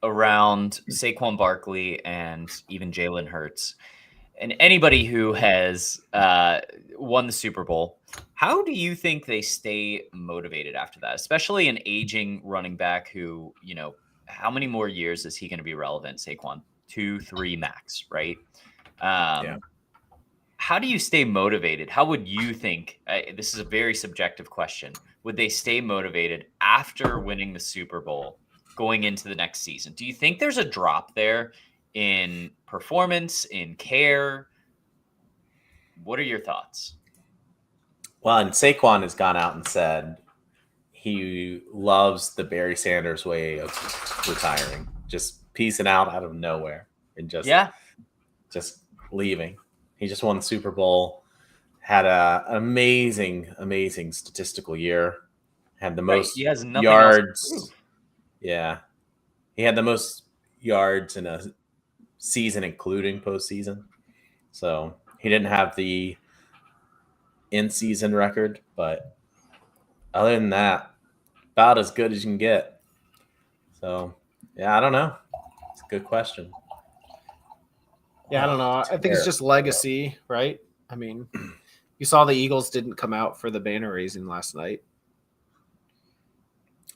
Around Saquon Barkley and even Jalen Hurts, and anybody who has won the Super Bowl, how do you think they stay motivated after that? Especially an aging running back who, how many more years is he going to be relevant, Saquon? 2, 3 max, right? How do you stay motivated? How would you think? This is a very subjective question. Would they stay motivated after winning the Super Bowl going into the next season? Do you think there's a drop there in performance, in care? What are your thoughts? Well, and Saquon has gone out and said he loves the Barry Sanders way of retiring, just piecing out of nowhere and just leaving. He just won the Super Bowl, had an amazing statistical year, had the most he has nothing yards. else to prove. Yeah, he had the most yards in a season, including postseason. So he didn't have the in-season record, but other than that, about as good as you can get. So, yeah, I don't know. It's a good question. Yeah, I don't know. I think it's just legacy, right? I mean, you saw the Eagles didn't come out for the banner raising last night.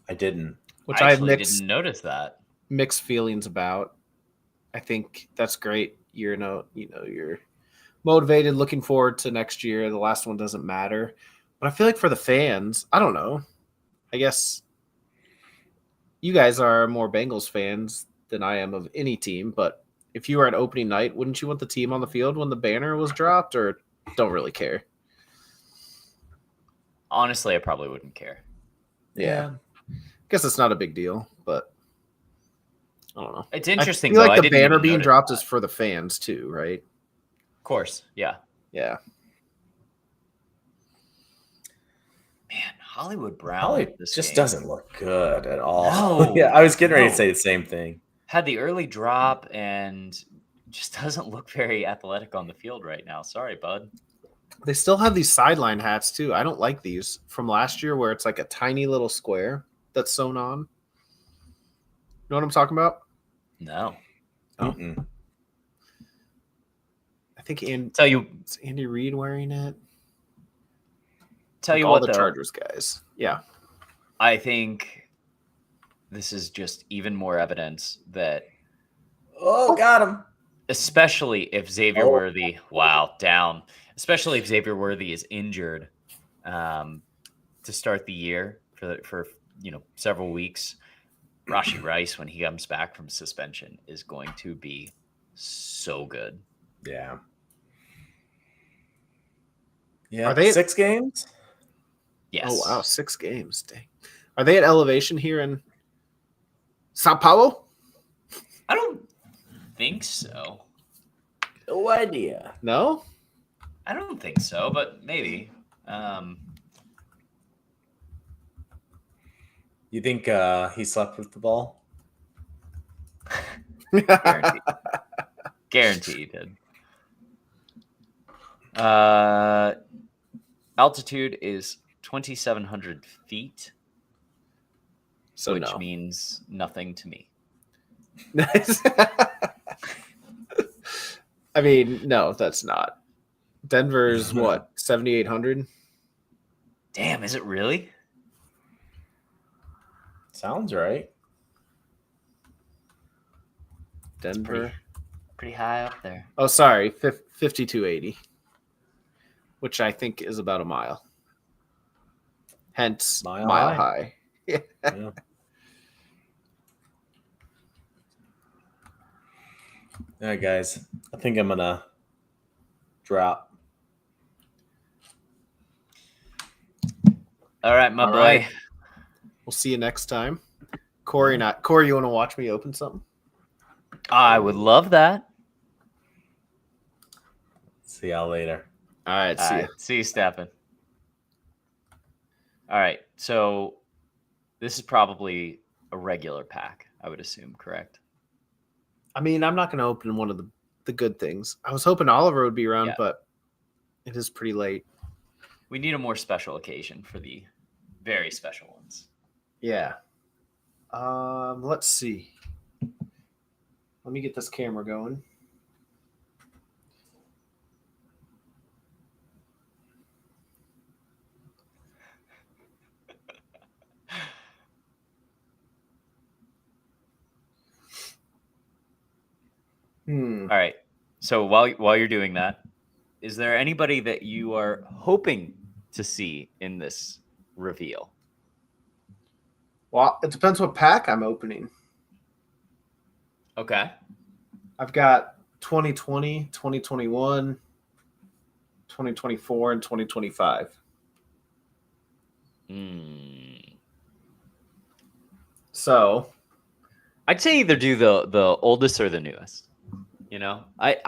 I didn't. Which I actually didn't notice that. Mixed feelings about. I think that's great. You're you're motivated, looking forward to next year. The last one doesn't matter. But I feel like for the fans, I don't know. I guess you guys are more Bengals fans than I am of any team, but if you were at opening night, wouldn't you want the team on the field when the banner was dropped, or don't really care? Honestly, I probably wouldn't care. Yeah. I guess it's not a big deal, but I don't know. It's interesting. I feel like the banner being dropped is for the fans too, right? Of course. Yeah. Yeah. Man, Hollywood Brown just doesn't look good at all. No, yeah, I was getting ready to say the same thing. Had the early drop and just doesn't look very athletic on the field right now. Sorry, bud. They still have these sideline hats too. I don't like these from last year where it's like a tiny little square that's sewn on. You know what I'm talking about? No. Oh. I think is Andy Reid wearing it? Tell like you all what, the though, Chargers guys. Yeah. I think this is just even more evidence that got him. Especially if Xavier Worthy, down. Especially if Xavier Worthy is injured to start the year for several weeks. Rashee Rice, when he comes back from suspension, is going to be so good. Yeah. Yeah. Are they 6 games? Yes. Oh wow, 6 games. Dang. Are they at elevation here in Sao Paulo? I don't think so. No idea. No? I don't think so, but maybe. You think he slept with the ball? Guaranteed. Guaranteed he did. Altitude is 2,700 feet, So which no. means nothing to me. I mean, no, that's not. Denver's what, 7,800? Damn, is it really? Sounds right. Denver. Pretty high up there. Oh, sorry, 5,280, which I think is about a mile. Hence, Mile high. Yeah. All right, guys. I think I'm gonna drop. All right, my All boy. right. We'll see you next time. Corey, you want to watch me open something? I would love that. See y'all later. All right, see ya. See you, Stefan. All right, so this is probably a regular pack, I would assume, correct? I mean, I'm not going to open one of the good things. I was hoping Oliver would be around, Yeah. but it is pretty late. We need a more special occasion for the very special ones. Yeah. Let's see. Let me get this camera going. All right. So while you're doing that, is there anybody that you are hoping to see in this reveal? Well, it depends what pack I'm opening. Okay. I've got 2020, 2021, 2024, and 2025. So I'd say either do the oldest or the newest. You know, I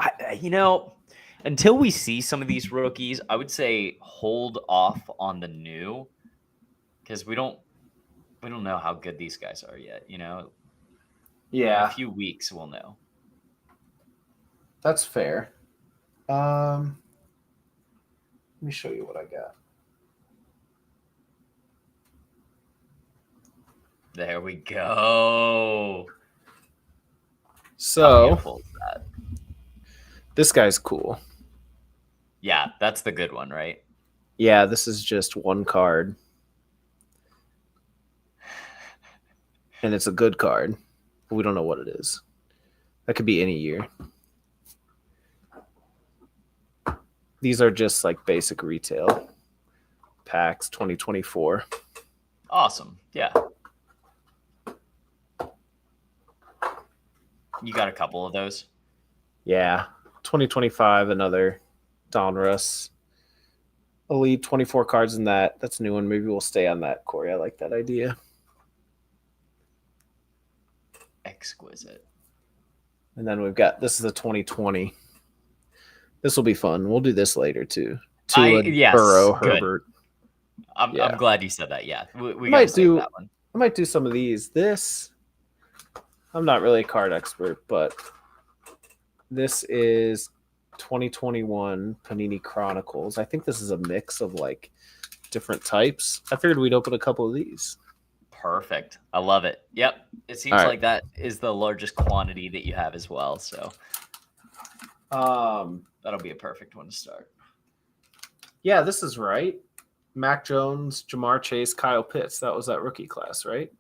until we see some of these rookies, I would say hold off on the new because we don't know how good these guys are yet. You know, yeah, in a few weeks we'll know. That's fair. Let me show you what I got. There we go. So this guy's cool. Yeah, that's the good one, right? Yeah, this is just one card. And it's a good card. But we don't know what it is. That could be any year. These are just like basic retail packs 2024. Awesome. Yeah. You got a couple of those? Yeah. 2025, another Donruss. Elite 24 cards in that. That's a new one. Maybe we'll stay on that, Corey. I like that idea. Exquisite. And then we've got, this is a 2020. This will be fun. We'll do this later too. Yes, Burrow, good. Herbert. I'm glad you said that. Yeah, we might do that one. I might do some of these. This, I'm not really a card expert, but this is 2021 Panini Chronicles. I think this is a mix of like different types. I figured we'd open a couple of these. Perfect. I love it. Yep. It seems like that is the largest quantity that you have as well. So that'll be a perfect one to start. Yeah, this is right. Mac Jones, Jamar Chase, Kyle Pitts. That was that rookie class, right?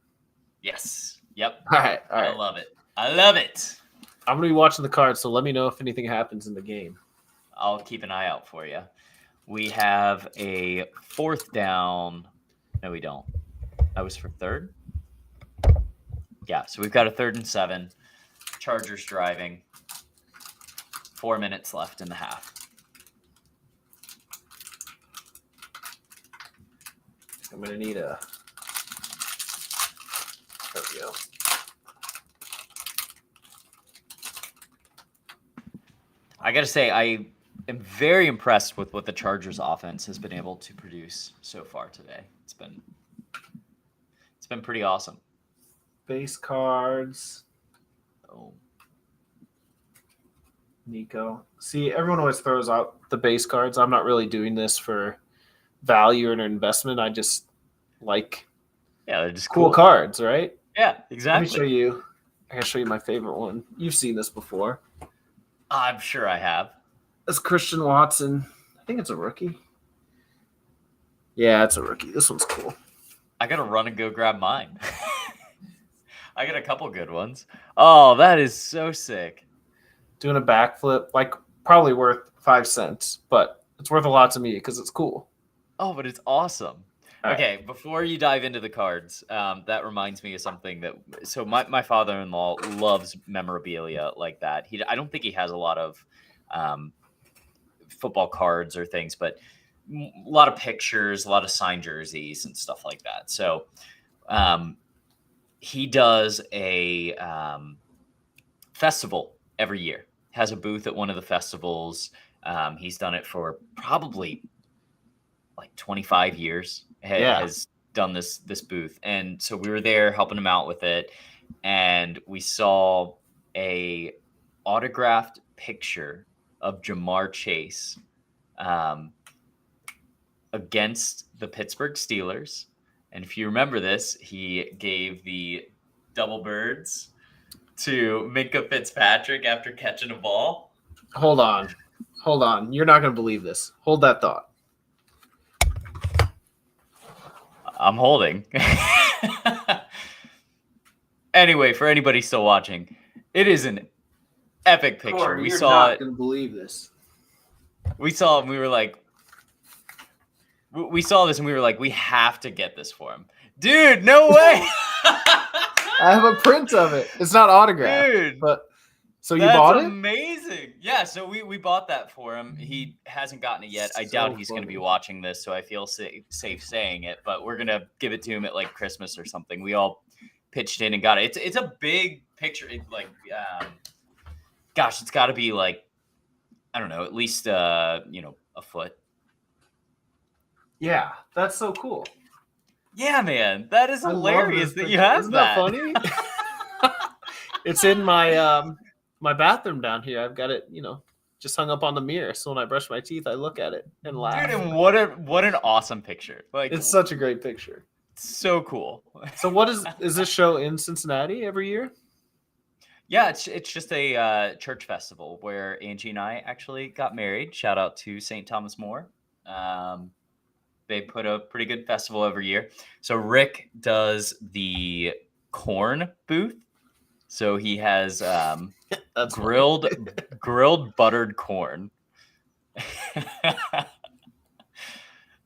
Yes. Yep. All right. I love it. I love it. I'm going to be watching the cards, so let me know if anything happens in the game. I'll keep an eye out for you. We have a fourth down. No, we don't. That was for third. Yeah, so we've got a 3rd and 7. Chargers driving. 4 minutes left in the half. I'm going to need a... There we go. I got to say, am very impressed with what the Chargers offense has been able to produce so far today. It's been pretty awesome. Base cards. Oh, Nico. See, everyone always throws out the base cards. I'm not really doing this for value or an investment. I just like yeah, they're just cool cards, right? Yeah, Let exactly. me show you. I can show you my favorite one. You've seen this before. I'm sure I have. That's Christian Watson. I think it's a rookie. Yeah, it's a rookie. This one's cool. I gotta run and go grab mine. I got a couple good ones. Oh, that is so sick. Doing a backflip, like probably worth 5 cents, but it's worth a lot to me because it's cool. Oh, but it's awesome. All Okay, before you dive into the cards, that reminds me of something that. So my father-in-law loves memorabilia like that. I don't think he has a lot of football cards or things, but a lot of pictures, a lot of signed jerseys and stuff like that. So he does a festival every year. Has a booth at one of the festivals. He's done it for probably like 25 years. Has done this booth, and so we were there helping him out with it, and we saw a autographed picture of Jamar Chase against the Pittsburgh Steelers. And if you remember this, he gave the double birds to Minkah Fitzpatrick after catching a ball. Hold on. You're not going to believe this. Hold that thought. I'm holding. Anyway, for anybody still watching, it is an epic picture. Corey, we you're saw not it. going to believe this. We saw it and we were like, we saw this and we were like, we have to get this for him. Dude, no way. I have a print of it. It's not autographed. Dude. But so you bought it? Amazing. Yeah, so we bought that for him. He hasn't gotten it yet. I doubt he's going to be watching this, so I feel safe saying it, but we're going to give it to him at like Christmas or something. We all pitched in and got it. It's a big picture. It's like gosh, it's got to be like, I don't know, at least a foot. Yeah, that's so cool. Yeah, man, that is hilarious that you picture. have Isn't that. funny? It's in my my bathroom down here. I've got it, just hung up on the mirror. So when I brush my teeth, I look at it and laugh. Dude, and what an awesome picture. Like, It's such a great picture. So cool. So what is this show in Cincinnati every year? Yeah, it's just a church festival where Angie and I actually got married. Shout out to St. Thomas More. They put a pretty good festival every year. So Rick does the corn booth. So he has That's grilled buttered corn.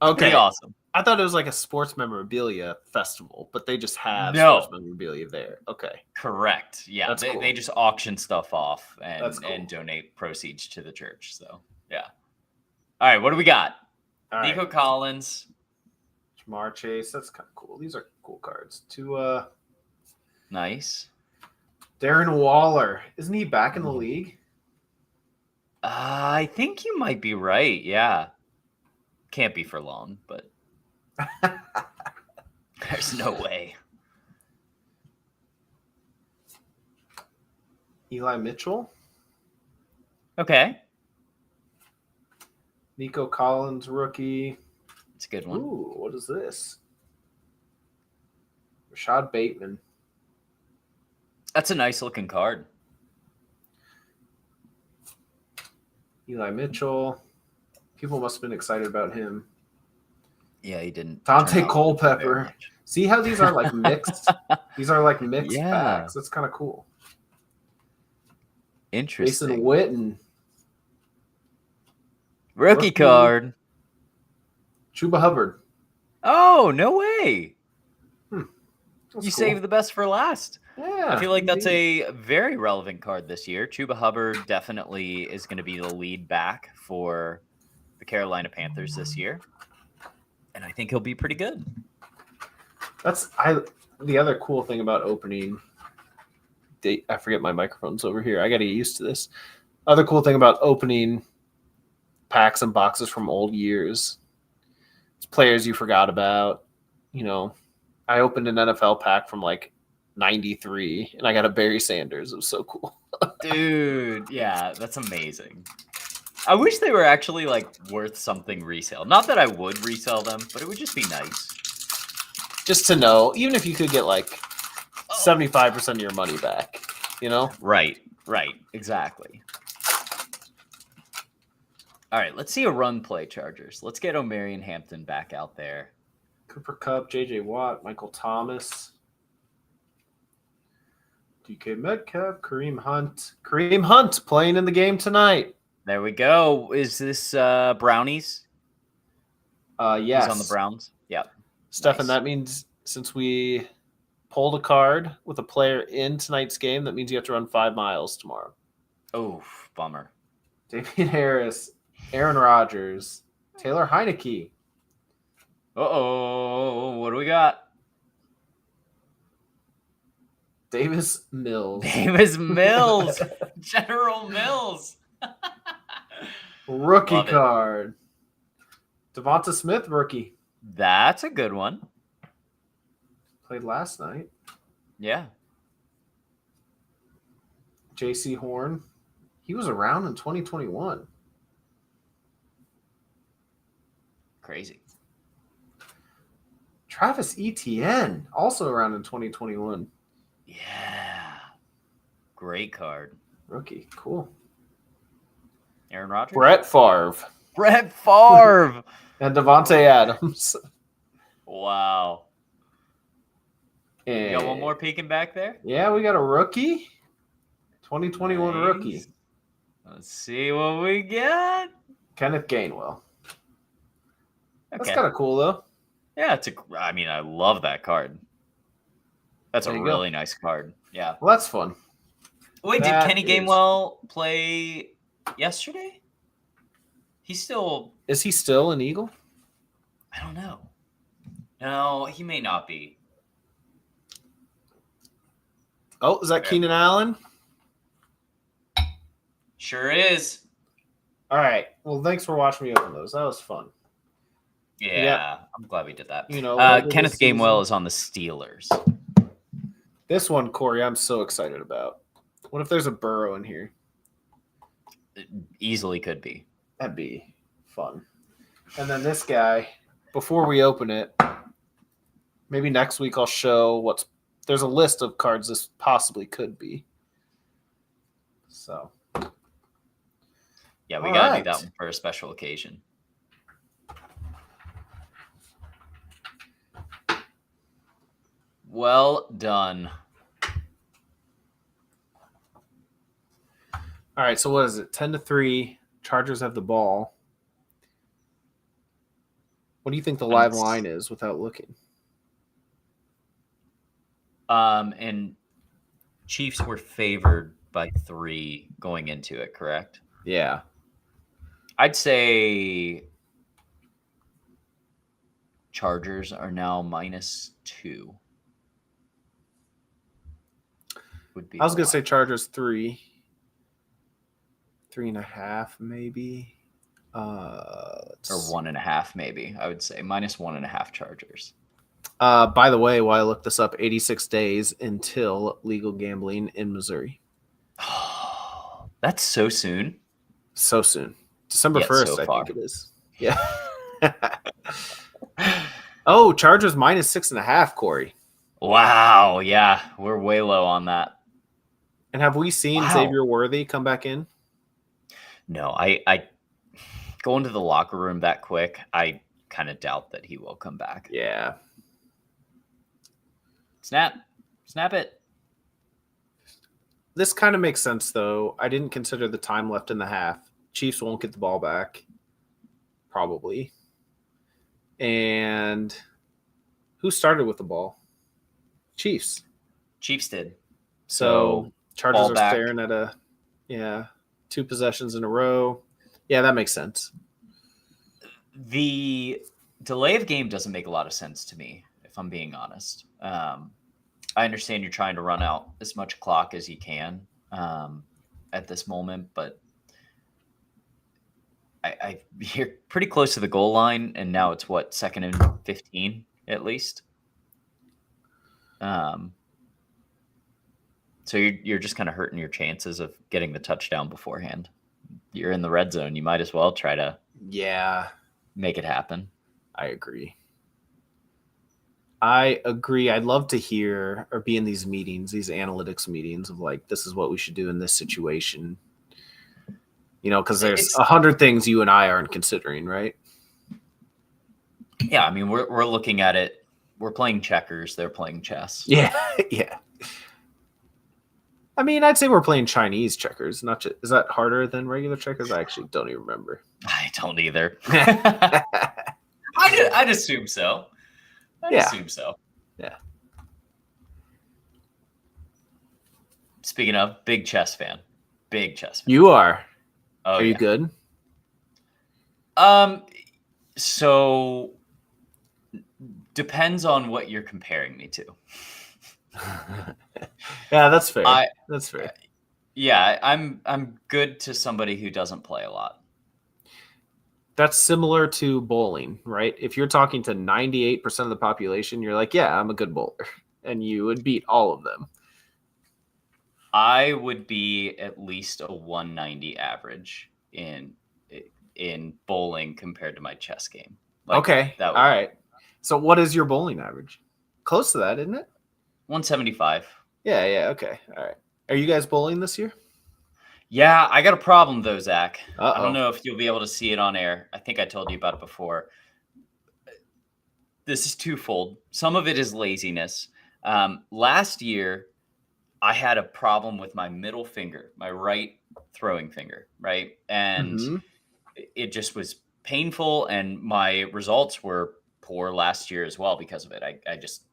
Okay. Pretty awesome. I thought it was like a sports memorabilia festival, but they just have No. sports memorabilia there. Okay. Correct. Yeah, That's cool. they just auction stuff off That's cool. and donate proceeds to the church. So yeah. All right, what do we got? All right. Nico Collins. Jamar Chase. That's kind of cool. These are cool cards. To Nice. Darren Waller. Isn't he back in the league? I think you might be right. Yeah. Can't be for long, but there's no way. Eli Mitchell. Okay. Nico Collins, rookie. It's a good one. Ooh, what is this? Rashad Bateman. That's a nice looking card. Eli Mitchell. People must have been excited about him. Yeah, he didn't. Dante turn out very Culpepper. much. See how these are like mixed? These are like mixed Yeah. packs. That's kind of cool. Interesting. Jason Witten. Rookie card. Chuba Hubbard. Oh, no way. That's You cool. saved the best for last. Yeah. I feel like that's indeed. a very relevant card this year. Chuba Hubbard definitely is going to be the lead back for the Carolina Panthers this year. And I think he'll be pretty good. The other cool thing about opening. I forget my microphone's over here. I got to get used to this. Other cool thing about opening packs and boxes from old years. It's players you forgot about. I opened an NFL pack from like 93 and I got a Barry Sanders. It was so cool. Dude, yeah, that's amazing. I wish they were actually like worth something resale. Not that I would resell them, but it would just be nice. Just to know, even if you could get like 75% of your money back, Right, exactly. All right, let's see a run play, Chargers. Let's get Omarion Hampton back out there. Cooper Kupp, J.J. Watt, Michael Thomas, DK Metcalf, Kareem Hunt. Kareem Hunt playing in the game tonight. There we go. Is this Brownies? Yes. He's on the Browns? Yeah. Stefan, Nice. that means since we pulled a card with a player in tonight's game, that means you have to run 5 miles tomorrow. Oh, bummer. Damian Harris, Aaron Rodgers, Taylor Heineke. Uh-oh. What do we got? Davis Mills. Davis Mills. General Mills. Rookie Love it. card. Devonta Smith, rookie. That's a good one. Played last night. Yeah. J.C. Horn. He was around in 2021. Crazy. Travis Etienne, also around in 2021. Yeah. Great card. Rookie. Cool. Aaron Rodgers? Brett Favre. Brett Favre. And Devontae Adams. Wow. And You got one more peeking back there? Yeah, we got a rookie. 2021 Nice. rookie. Let's see what we get. Kenneth Gainwell. That's Okay. kind of cool, though. Yeah, I love that card. That's There a you really nice card. Yeah. Well, that's fun. Wait, That did Kenny is- Gainwell play yesterday? He's still, Is he still an Eagle? I don't know. No, he may not be. Oh, is that Yeah. Keenan Allen? Sure is. All right. Well, thanks for watching me open those. That was fun. Yeah, I'm glad we did that. Later Kenneth this season- Gainwell is on the Steelers. This one, Corey, I'm so excited about. What if there's a Burrow in here? It easily could be. That'd be fun. And then this guy, before we open it, maybe next week I'll show there's a list of cards this possibly could be. So, Yeah, we All got to do right. that one for a special occasion. Well done. all right. So what is it? 10-3. Chargers have the ball. What do you think the live Thanks. line is without looking? And Chiefs were favored by 3 going into it, correct? Yeah. I'd say Chargers are now -2. Would be I was the going to say line. Chargers 3. 3.5 maybe. Let's Or 1.5 maybe. I would say -1.5 Chargers. By the way, while I look this up, 86 days until legal gambling in Missouri. That's so soon. So soon. December Yet 1st, so I far. think it is. Yeah. Oh, Chargers -6.5, Corey. Wow. Yeah, we're way low on that. And have we seen Wow. Xavier Worthy come back in? No, I go into the locker room that quick. I kind of doubt that he will come back. Yeah. Snap it. This kind of makes sense, though. I didn't consider the time left in the half. Chiefs won't get the ball back. Probably. And who started with the ball? Chiefs. Chiefs did. So Chargers ball are back. staring at 2 possessions in a row. Yeah, that makes sense. The delay of game doesn't make a lot of sense to me, if I'm being honest. I understand you're trying to run out as much clock as you can at this moment, but you're pretty close to the goal line, and now it's what, 2nd and 15 at least. So you're just kind of hurting your chances of getting the touchdown beforehand. You're in the red zone. You might as well try to make it happen. I agree. I'd love to hear or be in these meetings, these analytics meetings of like, this is what we should do in this situation. Because there's 100 things you and I aren't considering, right? Yeah, I mean, we're looking at it. We're playing checkers. They're playing chess. Yeah, yeah. I mean, I'd say we're playing Chinese checkers. Not just, is that harder than regular checkers? I actually don't even remember. I don't either. I'd assume so. I'd assume so. Yeah. Speaking of, big chess fan. Big chess fan. You are. Oh, are you good? So depends on what you're comparing me to. Yeah, that's fair. That's fair. Yeah, I'm good to somebody who doesn't play a lot. That's similar to bowling, right? If you're talking to 98% of the population, you're like, yeah, I'm a good bowler. And you would beat all of them. I would be at least a 190 average in bowling compared to my chess game. Okay. All right. So what is your bowling average? Close to that, isn't it? 175. Yeah. Okay. All right. Are you guys bowling this year? Yeah, I got a problem though, Zach. Uh-oh. I don't know if you'll be able to see it on air. I think I told you about it before. This is twofold. Some of it is laziness. Last year, I had a problem with my middle finger, my right throwing finger, right? And it just was painful, and my results were poor last year as well because of it. I just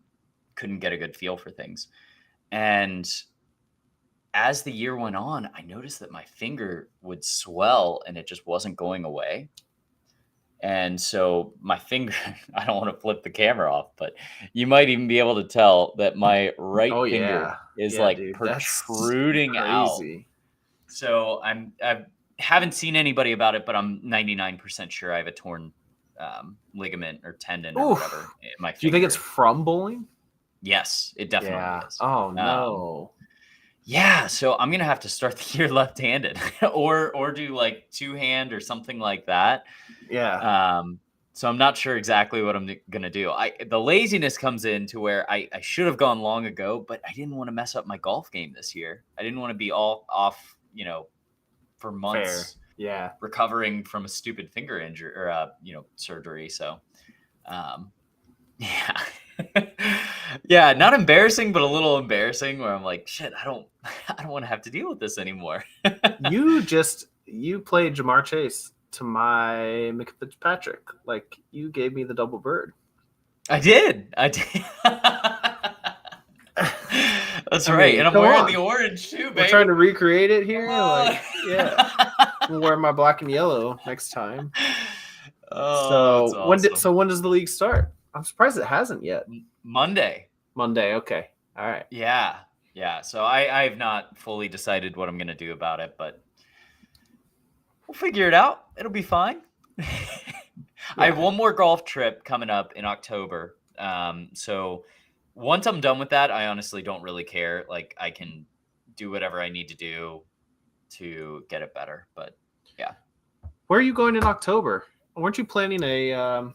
couldn't get a good feel for things. And as the year went on, I noticed that my finger would swell and it just wasn't going away. And so my finger, I don't want to flip the camera off, but you might even be able to tell that my right finger is protruding out. So I haven't seen anybody about it, but I'm 99% sure I have a torn ligament or tendon or whatever in my finger. Do you think it's from bowling? Yes, it definitely is. Oh no. Yeah, so I'm gonna have to start the year left-handed, or do like two-hand or something like that. Yeah. So I'm not sure exactly what I'm gonna do. The laziness comes in to where I should have gone long ago, but I didn't want to mess up my golf game this year. I didn't want to be all off, for months. Fair. Yeah. Recovering from a stupid finger injury or surgery. So, yeah. Yeah, not embarrassing, but a little embarrassing where I'm like, shit, I don't want to have to deal with this anymore. You played Jamar Chase to my Micah Fitzpatrick. Like, you gave me the double bird. I did. That's right. And I'm wearing the orange too, baby. We're trying to recreate it here. Yeah. We'll wear my black and yellow next time. Oh, so awesome. When does the league start? I'm surprised it hasn't yet. Monday. Okay. All right. Yeah. So I have not fully decided what I'm going to do about it, but we'll figure it out. It'll be fine. I have one more golf trip coming up in October. So once I'm done with that, I honestly don't really care. Like, I can do whatever I need to do to get it better. But yeah. Where are you going in October? Weren't you planning a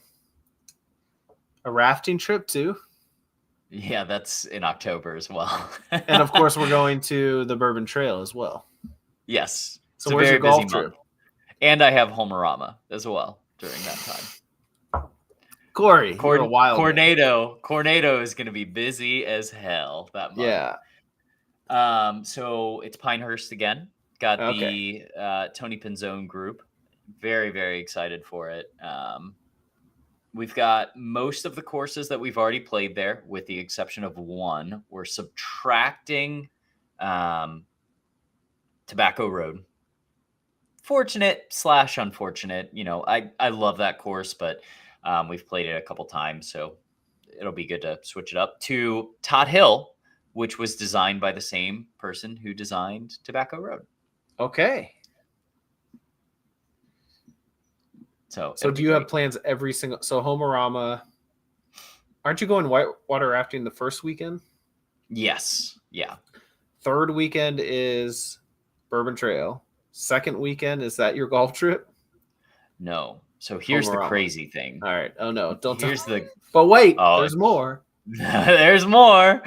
rafting trip too? Yeah, that's in October as well. And of course, we're going to the Bourbon Trail as well. Yes. So where's your golf trip? And I have Homerama as well during that time. Corey, you're a wild Cornado is going to be busy as hell that month. Yeah. So it's Pinehurst again. Got the Tony Pinzone group. Very, very excited for it. We've got most of the courses that we've already played there, with the exception of one. We're subtracting Tobacco Road. Fortunate/unfortunate. I love that course, but we've played it a couple times, so it'll be good to switch it up to Todd Hill, which was designed by the same person who designed Tobacco Road. Okay. So it'll do be you have great. plans every single? So Homerama, aren't you going whitewater rafting the first weekend? Yes. Yeah. Third weekend is Bourbon Trail. Second weekend, is that your golf trip? No. So here's the Homerama. crazy thing. All right. Oh no, don't tell. Here's the But wait, Oh, there's more. there's more.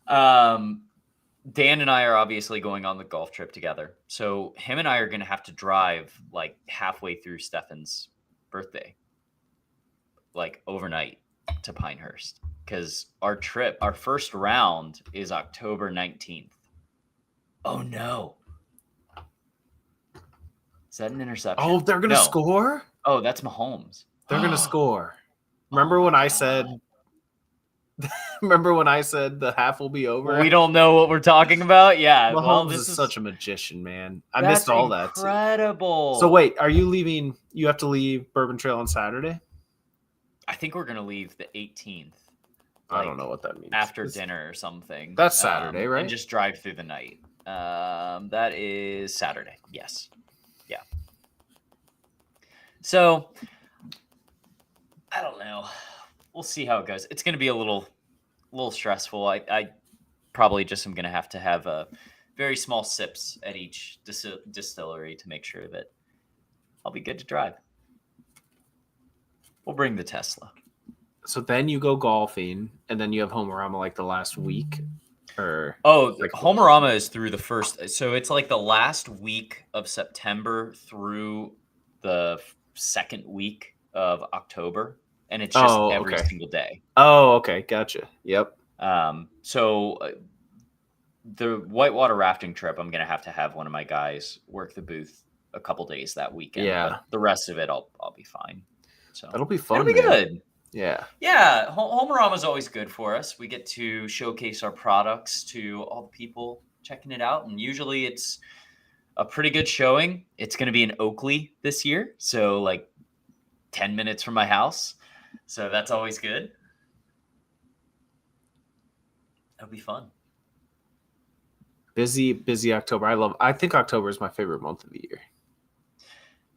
Dan and I are obviously going on the golf trip together. So him and I are going to have to drive like halfway through Stefan's birthday, like overnight to Pinehurst, because our first round is October 19th. Oh no. Is that an interception? Oh, they're gonna No. score. Oh, that's Mahomes. They're gonna score. Remember Oh when my I God. said? Remember when I said the half will be over? We don't know what we're talking about. Yeah. Mahomes well, is such a magician, man. I that's missed all that too. incredible. So wait, are you leaving? You have to leave Bourbon Trail on Saturday? I think we're gonna leave the 18th. I don't know what that means. After It's- dinner or something. That's Saturday, right? And just drive through the night. That is Saturday. Yes. Yeah. So I don't know. We'll see how it goes. It's gonna be a little stressful. I probably just am gonna have to have a very small sips at each distillery to make sure that I'll be good to drive. We'll bring the Tesla. So then you go golfing, and then you have Homerama like the last week, or like Homerama is through the first. So it's like the last week of September through the second week of October, and it's just every single day. Oh, okay, gotcha. Yep. So the whitewater rafting trip, I'm gonna have one of my guys work the booth a couple days that weekend. Yeah. But the rest of it, I'll be fine. So That'll be fun. It'll be good. Yeah. Yeah. Homerama is always good for us. We get to showcase our products to all the people checking it out, and usually it's a pretty good showing. It's going to be in Oakley this year, so like 10 minutes from my house. So that's always good. That'll be fun. Busy October. I think October is my favorite month of the year.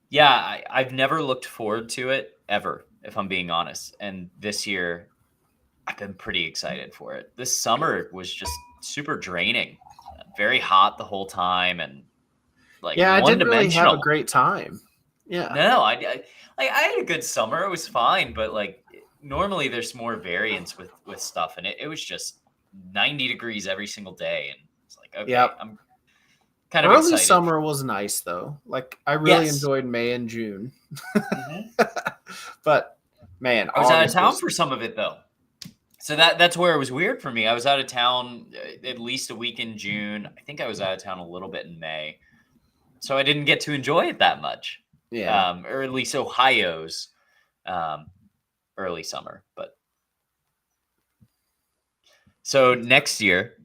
Yeah, I've never looked forward to it ever, if I'm being honest. And this year, I've been pretty excited for it. This summer was just super draining, very hot the whole time, and like I didn't really have a great time. Yeah, no, I had a good summer. It was fine, but like normally there's more variance with stuff, and it was just 90 degrees every single day, and it's like okay, I'm kind of early excited. Summer was nice though. Like I really enjoyed May and June. But man, I was out of town for some of it though. So that's where it was weird for me. I was out of town at least a week in June. I think I was out of town a little bit in May. So I didn't get to enjoy it that much. Yeah. Or at least Ohio's early summer. But so next year,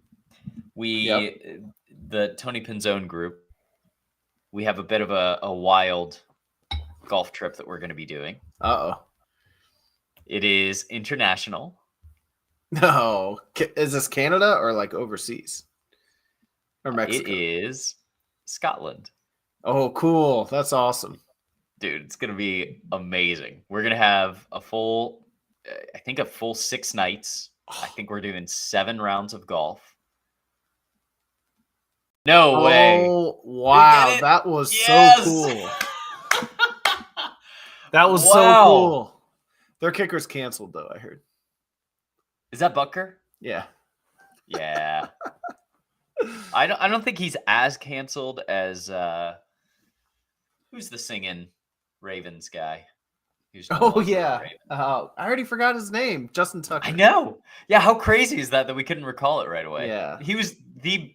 the Tony Pinzone group, we have a bit of a wild golf trip that we're going to be doing. Uh-oh. It is international. No. Is this Canada or like overseas? Or Mexico? It is Scotland. Oh, cool. That's awesome. Dude, it's going to be amazing. We're going to have a full 6 nights. I think we're doing 7 rounds of golf. No way. Oh, wow. That was so cool. That was so cool. Their kicker's canceled, though, I heard. Is that Butker? Yeah. Yeah. I don't think he's as canceled as who's the singing Ravens guy? Oh yeah. I already forgot his name. Justin Tucker. I know. Yeah, how crazy is that we couldn't recall it right away? Yeah. He was the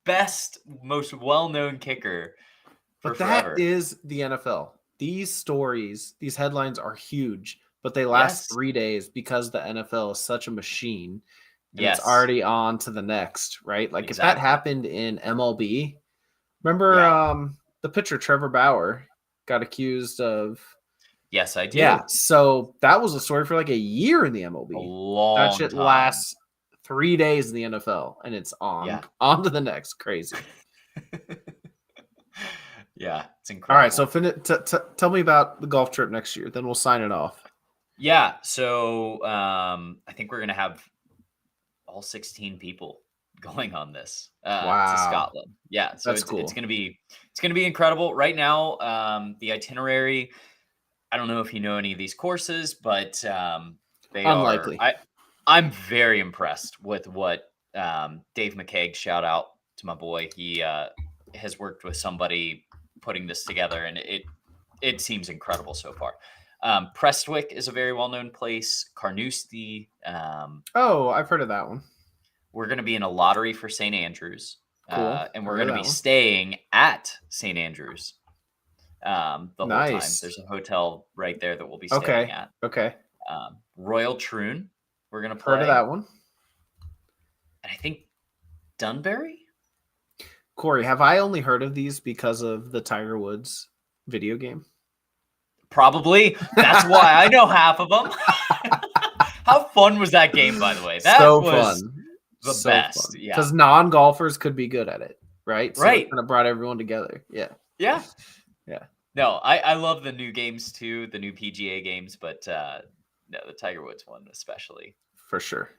best, most well-known kicker for forever. That is the NFL. These stories, these headlines are huge, but they last 3 days because the NFL is such a machine. And it's already on to the next, right? Like if that happened in MLB, remember the pitcher Trevor Bauer got accused of. Yes, I do. Yeah, so that was a story for like a year in the MLB. A long that shit time. lasts 3 days in the NFL, and it's on to the next. Crazy. Yeah, it's All incredible. right, so tell me about the golf trip next year. Then we'll sign it off. Yeah, so I think we're gonna have all 16 people going on this to Wow, Scotland. Yeah, so that's it's cool. it's gonna be incredible. Right now, the itinerary. I don't know if you know any of these courses, but they are. Unlikely. I'm very impressed with what Dave McCaig. Shout out to my boy. He has worked with somebody putting this together, and it seems incredible so far. Prestwick is a very well known place. Carnoustie. Oh, I've heard of that one. We're going to be in a lottery for St. Andrews, Cool. and we're Heard of going to that be one. staying at St. Andrews the whole time. Nice. There's a hotel right there that we'll be staying Okay. at. Okay. Royal Troon, we're going to play. Heard of that one. And I think Dunbury. Corey, have I only heard of these because of the Tiger Woods video game? Probably. That's why I know half of them. How fun was that game, by the way? That so was fun. the So best. fun. Yeah. Because non-golfers could be good at it, right? So Right. it kind of brought everyone together. Yeah. Yeah. Yeah. No, I love the new games too, the new PGA games, but no, the Tiger Woods one especially. For sure.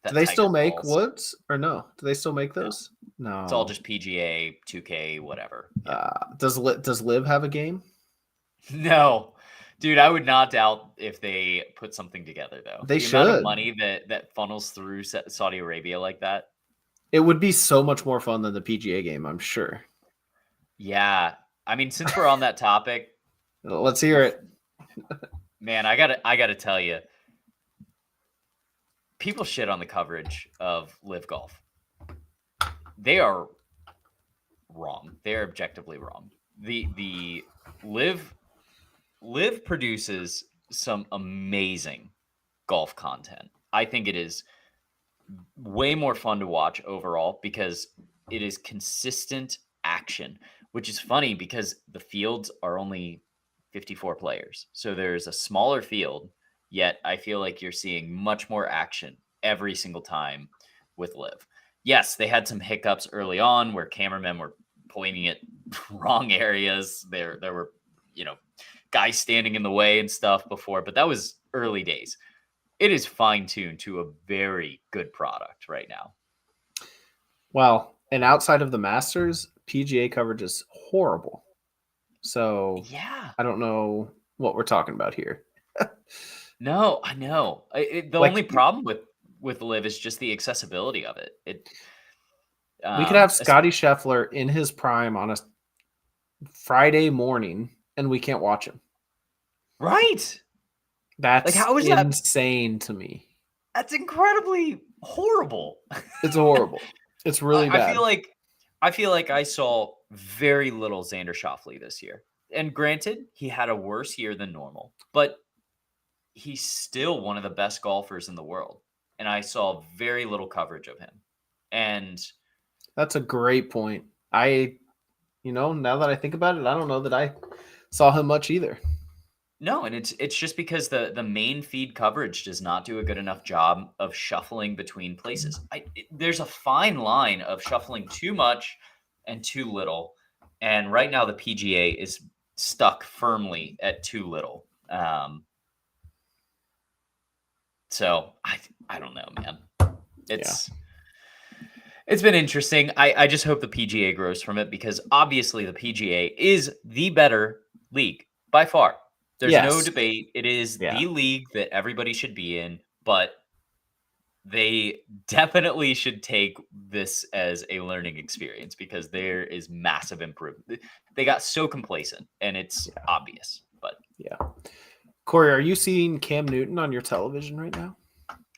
That Do they Tiger still make Balls. Woods or no? Do they still make those? No. It's all just PGA, 2K, whatever. Yeah. Does Liv have a game? No, dude, I would not doubt if they put something together though. They the amount should. of money that funnels through Saudi Arabia like that. It would be so much more fun than the PGA game, I'm sure. Yeah, I mean, since we're on that topic, Let's hear it. man, I gotta tell you, people shit on the coverage of Live Golf. They are wrong. They are objectively wrong. The Live produces some amazing golf content. I think it is way more fun to watch overall because it is consistent action, which is funny because the fields are only 54 players. So there's a smaller field, yet I feel like you're seeing much more action every single time with Live. Yes, they had some hiccups early on where cameramen were pointing at wrong areas. There were, guys standing in the way and stuff before, but that was early days. It is fine-tuned to a very good product right now. Well, and outside of the Masters, PGA coverage is horrible. So Yeah. I don't know what we're talking about here. No, I know. The only problem with Live is just the accessibility of it. We could have Scotty Scheffler in his prime on a Friday morning, and we can't watch him. Right. That's how is that insane to me. That's incredibly horrible. It's horrible. It's really bad. I feel like I saw very little Xander Schauffele this year. And granted, he had a worse year than normal, but he's still one of the best golfers in the world. And I saw very little coverage of him. And that's a great point. Now that I think about it, I don't know that I saw him much either. No, and it's just because the main feed coverage does not do a good enough job of shuffling between places. There's a fine line of shuffling too much and too little. And right now the PGA is stuck firmly at too little. So I don't know, man. It's been interesting. I just hope the PGA grows from it because obviously the PGA is the better league by far. There's no debate. It is the league that everybody should be in, but they definitely should take this as a learning experience because there is massive improvement. They got so complacent and it's obvious, but Corey, are you seeing Cam Newton on your television right now?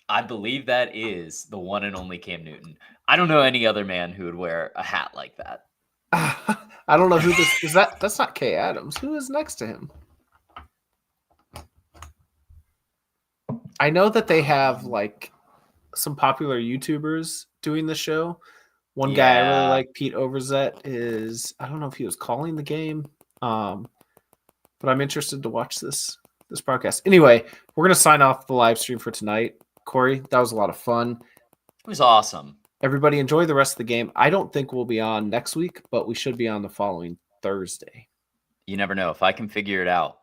I believe that is the one and only Cam Newton. I don't know any other man who would wear a hat like that. I don't know who this is. That's not Kay Adams. Who is next to him? I know that they have like some popular YouTubers doing the show. One guy I really like, Pete Overzet, I don't know if he was calling the game, but I'm interested to watch this broadcast. Anyway, we're going to sign off the live stream for tonight. Corey, that was a lot of fun. It was awesome. Everybody enjoy the rest of the game. I don't think we'll be on next week, but we should be on the following Thursday. You never know. If I can figure it out,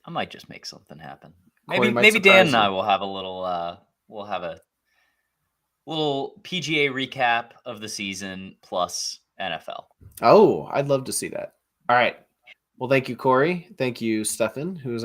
I might just make something happen. Corey might Maybe Dan surprise and I you. will have a little little PGA recap of the season plus NFL. Oh, I'd love to see that. All right. Well, thank you, Corey. Thank you, Stefan, who's